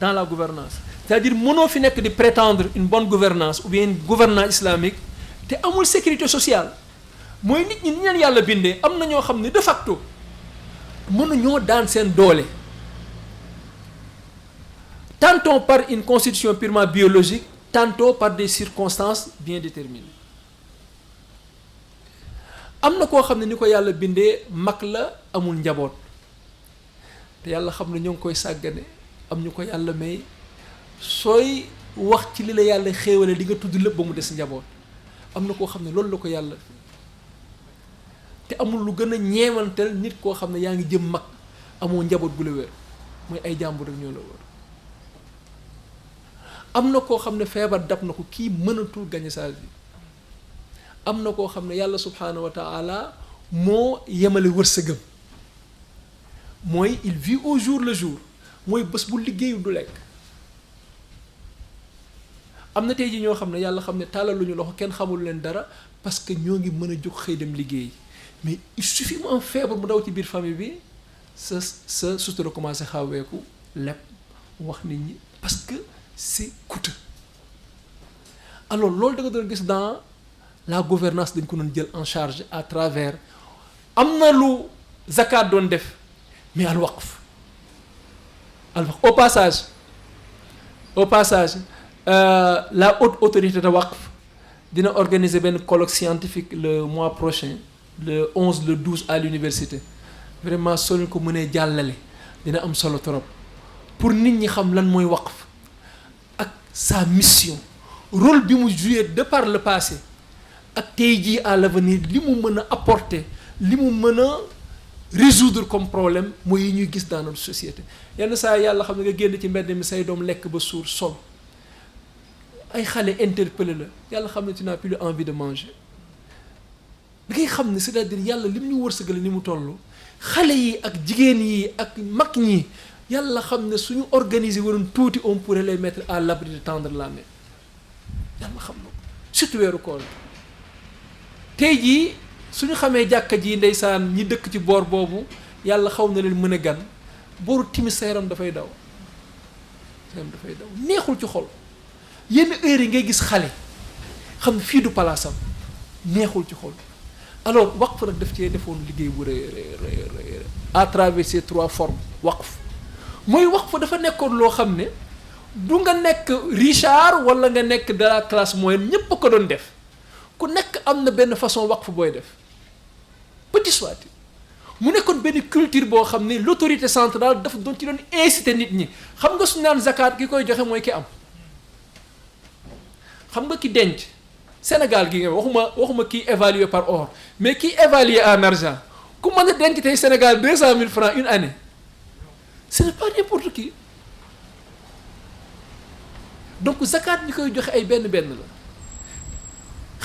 dans la gouvernance, c'est-à-dire mënoo fi nekk di prétendre une bonne gouvernance ou bien une gouvernance islamique te amul sécurité sociale. mooy nit ñi ni leen yàlla bindee am na ñoo xam ne de facto mënuñoo daan seen doole, tantôt par une constitution purement biologique, tantôt par des circonstances bien déterminées. am na koo xam ne ni ko yàlla bindee mag la amul njaboot te yàlla xam ne ñoo ngi koy sàggane, am ñu ko yàlla may sooy wax ci li la yàlla xéewale di nga tudd lépp ba mu des njaboot. am na koo xam ne loolu la ko yàlla te amul lu gën a ñeewantal nit koo xam ne yaa ngi jëm mag amoo njaboot gu la wér, mooy ay jàmbur rek ñoo la wër. am na koo xam ne feebar dab na ko, kii mënatul gañe sa vie. am na koo xam ne yàlla subhaanahu wa taala moo yemale wërsëgam, mooy il vit au jour le jour, mooy bés bu liggéeyu du lekk. am na tey ji ñoo xam ne yàlla xam ne tàllaluñu loxo, kenn xamul leen dara parce que ñoo ngi mën a jóg xëy dem liggéey, mais il suffit mu am feebar mu daw ci biir famille bi sa sutura commencé xaweeku lepp wax nit ñi parce que c'est coûteux. alors loolu da nga doon gis dans la gouvernance dañ ko doon jël en charge à travers am na lu zakat doon def, mais al waqf au passage la haute autorité de waqf dina organiser benn colloque scientifique le mois prochain, le 11 le 12 à l'université. Vraiment soo leen ko mënee jàllale dina am solo trop pour nit ñi xam lan mooy waqf ak sa mission, rôle bi mu joué de par le passé ak tey jii à l'avenir, li mu mën a apporter, li mu mën a résoudre comme problème mooy yi ñuy gis dans notre société. yenn saa yàlla xam ne nga génn ci mbedd mi say doom lekk ba suur sol, ay xale interpellé la, yàlla xam ne tu n'as plus envie de manger. da ngay xam ne c'est-à-dire yàlla lim ñu wërsëgale ni mu toll, xale yi ak jigéen yi ak mag ñi yàlla xam ne suñu organiser waroon tuuti on pourrait les mettre à l'abri de tendre la main. yàlla xam na surtout weeru koor tey jii suñu xamee jàkka ji ndeysaan ñi dëkk ci boor boobu yàlla xaw na leen mën a gan, booru timis sa yaram dafay daw, neexul ci xol. yenn heure yi ngay gis xale xam ne fii du palaasam, neexul ci xol. alors waqf nag daf cee defoon liggéey bu rëy à travers ces 3 formes. waqf dafa nekkoon loo xam ne du nga nekk Richard wala nga nekk de la classe moyenne, ñépp a ko doon def, ku nekk am na benn façon waqf booy def, petit soit mu nekkoon benn culture boo xam ne l'autorité centrale dafa doon ci doon inciter nit ñi. xam nga suñu naan zakat ki koy joxe mooy ki am, xam nga ki denc Sénégal gi nga waxuma kii évalué par or, mais kii évalué en argent ku mën a denc tey Sénégal 200 000 francs une année, ce n'est pas n'importe qui. donc zakat ñi koy joxe ay benn la.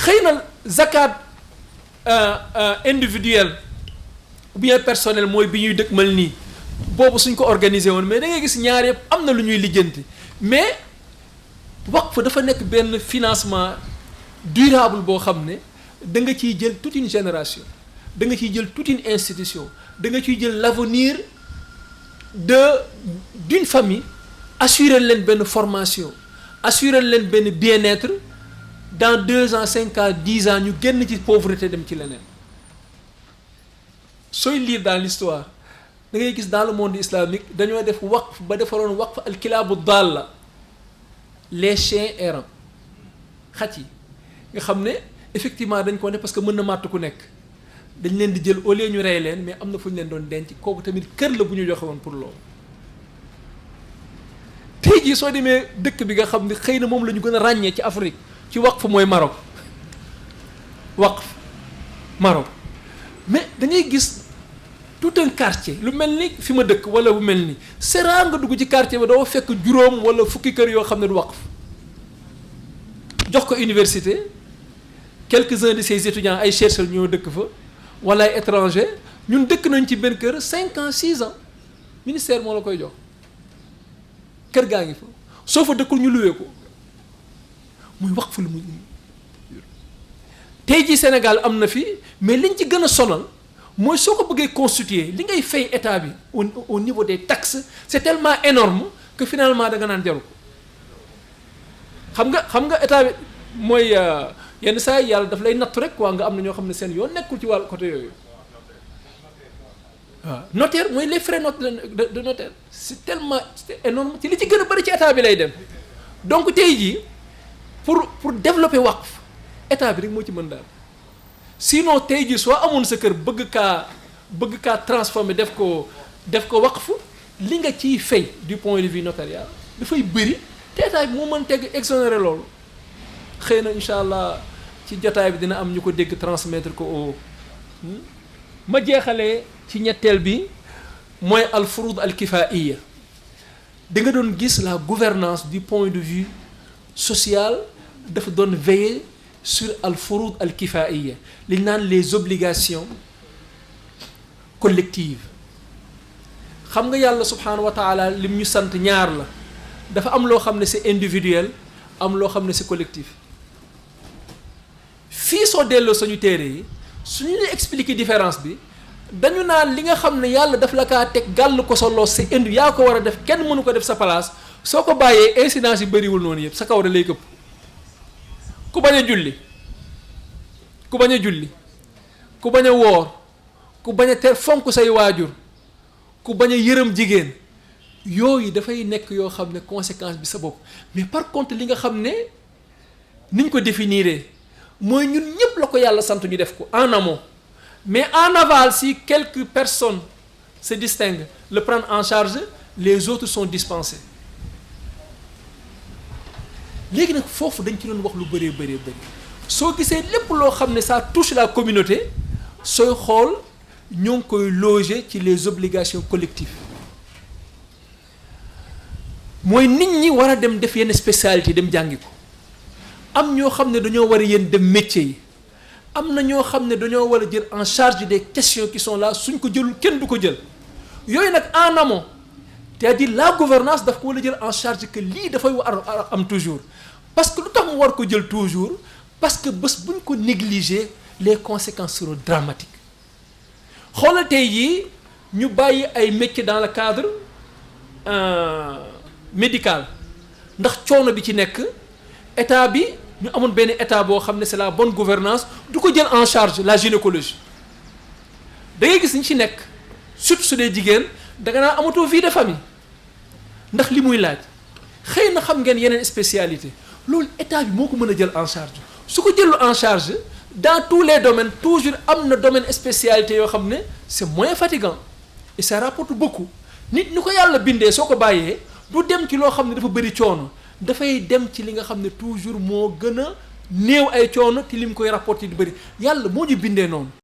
xëy na zakat individuel ou bien personnel mooy bi ñuy dëkkmal nii, boobu suñ ko organiser woon, mais da ngay gis ñaar yëpp am na lu ñuy lijjanti. mais waqf dafa nekk benn financement durable boo xam ne da nga ciy jël toute une génération, da nga ciy jël toute une institution, da nga ciy jël l'avenir d'une famille, assurer leen benn formation, assurer leen benn bien-être. Dans 2 ans 5 ans 10 ans ñu génn ci pauvreté dem ci leneen. sooy lire dans l'histoire da ngay gis dans le monde islamique dañoo def waqf ba defaroon waqf al kilaabu dalla, les chiens errants, xaj yi nga xam ne effectivement dañ ko ne parce que mën na màtt ku nekk, dañ leen di jël au lieu ñu rey leen, mais am na fu ñu leen doon denc, kooku tamit kër la bu ñu joxe woon pour loolu. tey jii soo demee dëkk bi nga xam ne xëy na moom la ñu gën a ràññee ci Afrique ci waqf mooy Maroc. mais da ngay gis tout un quartier lu mel ni fi ma dëkk wala bu mel ni c'est rare nga dugg ci quartier ba doo fekk juróom wala fukki kër yoo xam ne du waqf. jox ko université quelques-uns de ces étudiants ay chercheurs ñoo dëkk fa wala ay étrangers ñun dëkk nañ ci benn kër 5 ans 6 ans ministère moo la koy jox kër gaa ngi fa soo fa dëkkul ñu luwee ko muy wax fu lu muy tey jii Sénégal am na fi mais liñ ci gën a sonal mooy soo ko bëggee constituer li ngay fay état bi au niveau des taxes c'est tellement énorme que finalement da nga naan jaru ko xam nga état bi mooy yenn saa yi yàlla daf lay nattu rek quoi nga am na ñoo xam ne seen yoon nekkul ci wàllu côté yooyu waaw notaire mooy les frais de notaire c'est tellement énorme ci li ci gën a bari ci état bi lay dem donc tey jii pour développer waqf état bi rek moo ci mën daal sinon tey jii soo amoon sa kër bëgg kaa transformer def ko waqf li nga ciy fay du point de vue notarial dafay bëri te état bi moo mën teg exonérer loolu xëy na incha allah ci jotaay bi dina am ñu ko dégg transmettre ko au ma jeexalee ci ñetteel bi mooy al furud al kifaiya da nga doon gis la gouvernance du point de vue social dafa doon veiller sur al furud al kifaiya li ñu naan les obligations collectives xam nga yàlla subhanahu wa taala lim ñu sant ñaar la dafa am loo xam ne c'est individuel am loo xam ne c'est collectif fii soo delloo suñu téere yi suñu la expliquer différence bi dañu naan li nga xam ne yàlla daf la kaa teg gàll ko sa loos c'est indi yaa ko war a def kenn mënu ko def sa place soo ko bàyyee incidence yi bëriwul noonu yëpp sa kaw da lay këpp ku bañ a julli ku bañ a julli ku bañ a woor ku bañ a fonk say waajur ku bañ a yërëm jigéen yooyu dafay nekk yoo xam ne conséquence bi sa bopp mais par contre li nga xam ne niñ ko définir mooy ñun ñëpp la ko yàlla sant ñu def ko en amont mais en aval si quelques personnes se distinguent le prendre en charge les autres sont dispensés léegi nag foofu dañ ci doon wax lu bëree bëri soo gisee lépp loo xam ne ça touche la communauté sooy xool ñoo ngi koy loger ci les obligations collectives mooy nit ñi war a dem def yenn spécialité dem jàngi ko am ñoo xam ne dañoo war a yéen dem métier yi am na ñoo xam ne dañoo war a jël en charge des questions qui sont là suñ ko jëlul kenn du ko jël yooyu nag en amont c'est-à-dire la gouvernance daf ko war a jël en charge que lii dafay war am toujours parce que lu tax mu war ko jël toujours parce que bés buñ ko négliger les conséquences seront dramatiques xoolal tey jii ñu bàyyi ay métiers dans le cadre médical ndax coono bi ci nekk état bi ñu amoon benn état boo xam ne c'est la bonne gouvernance du ko jël en charge la gynécologie da ngay gis ñu ci nekk surtout su dee jigéen da nga naa amatoo vie de famille ndax li muy laaj xëy na xam ngeen yeneen spécialité loolu état bi moo ko mën a jël en charge su ko jëlu en charge dans tous les domaines toujours am na domaine spécialité yoo xam ne c'est moins fatigant et ça rapporte beaucoup nit ñu ko yàlla bindee soo ko bàyyee du dem ci loo xam ne dafa bëri coono dafay dem ci li nga xam ne toujours moo gën a néew ay coono te li mu koy rapporter di bëri yàlla moo ñu bindee noonu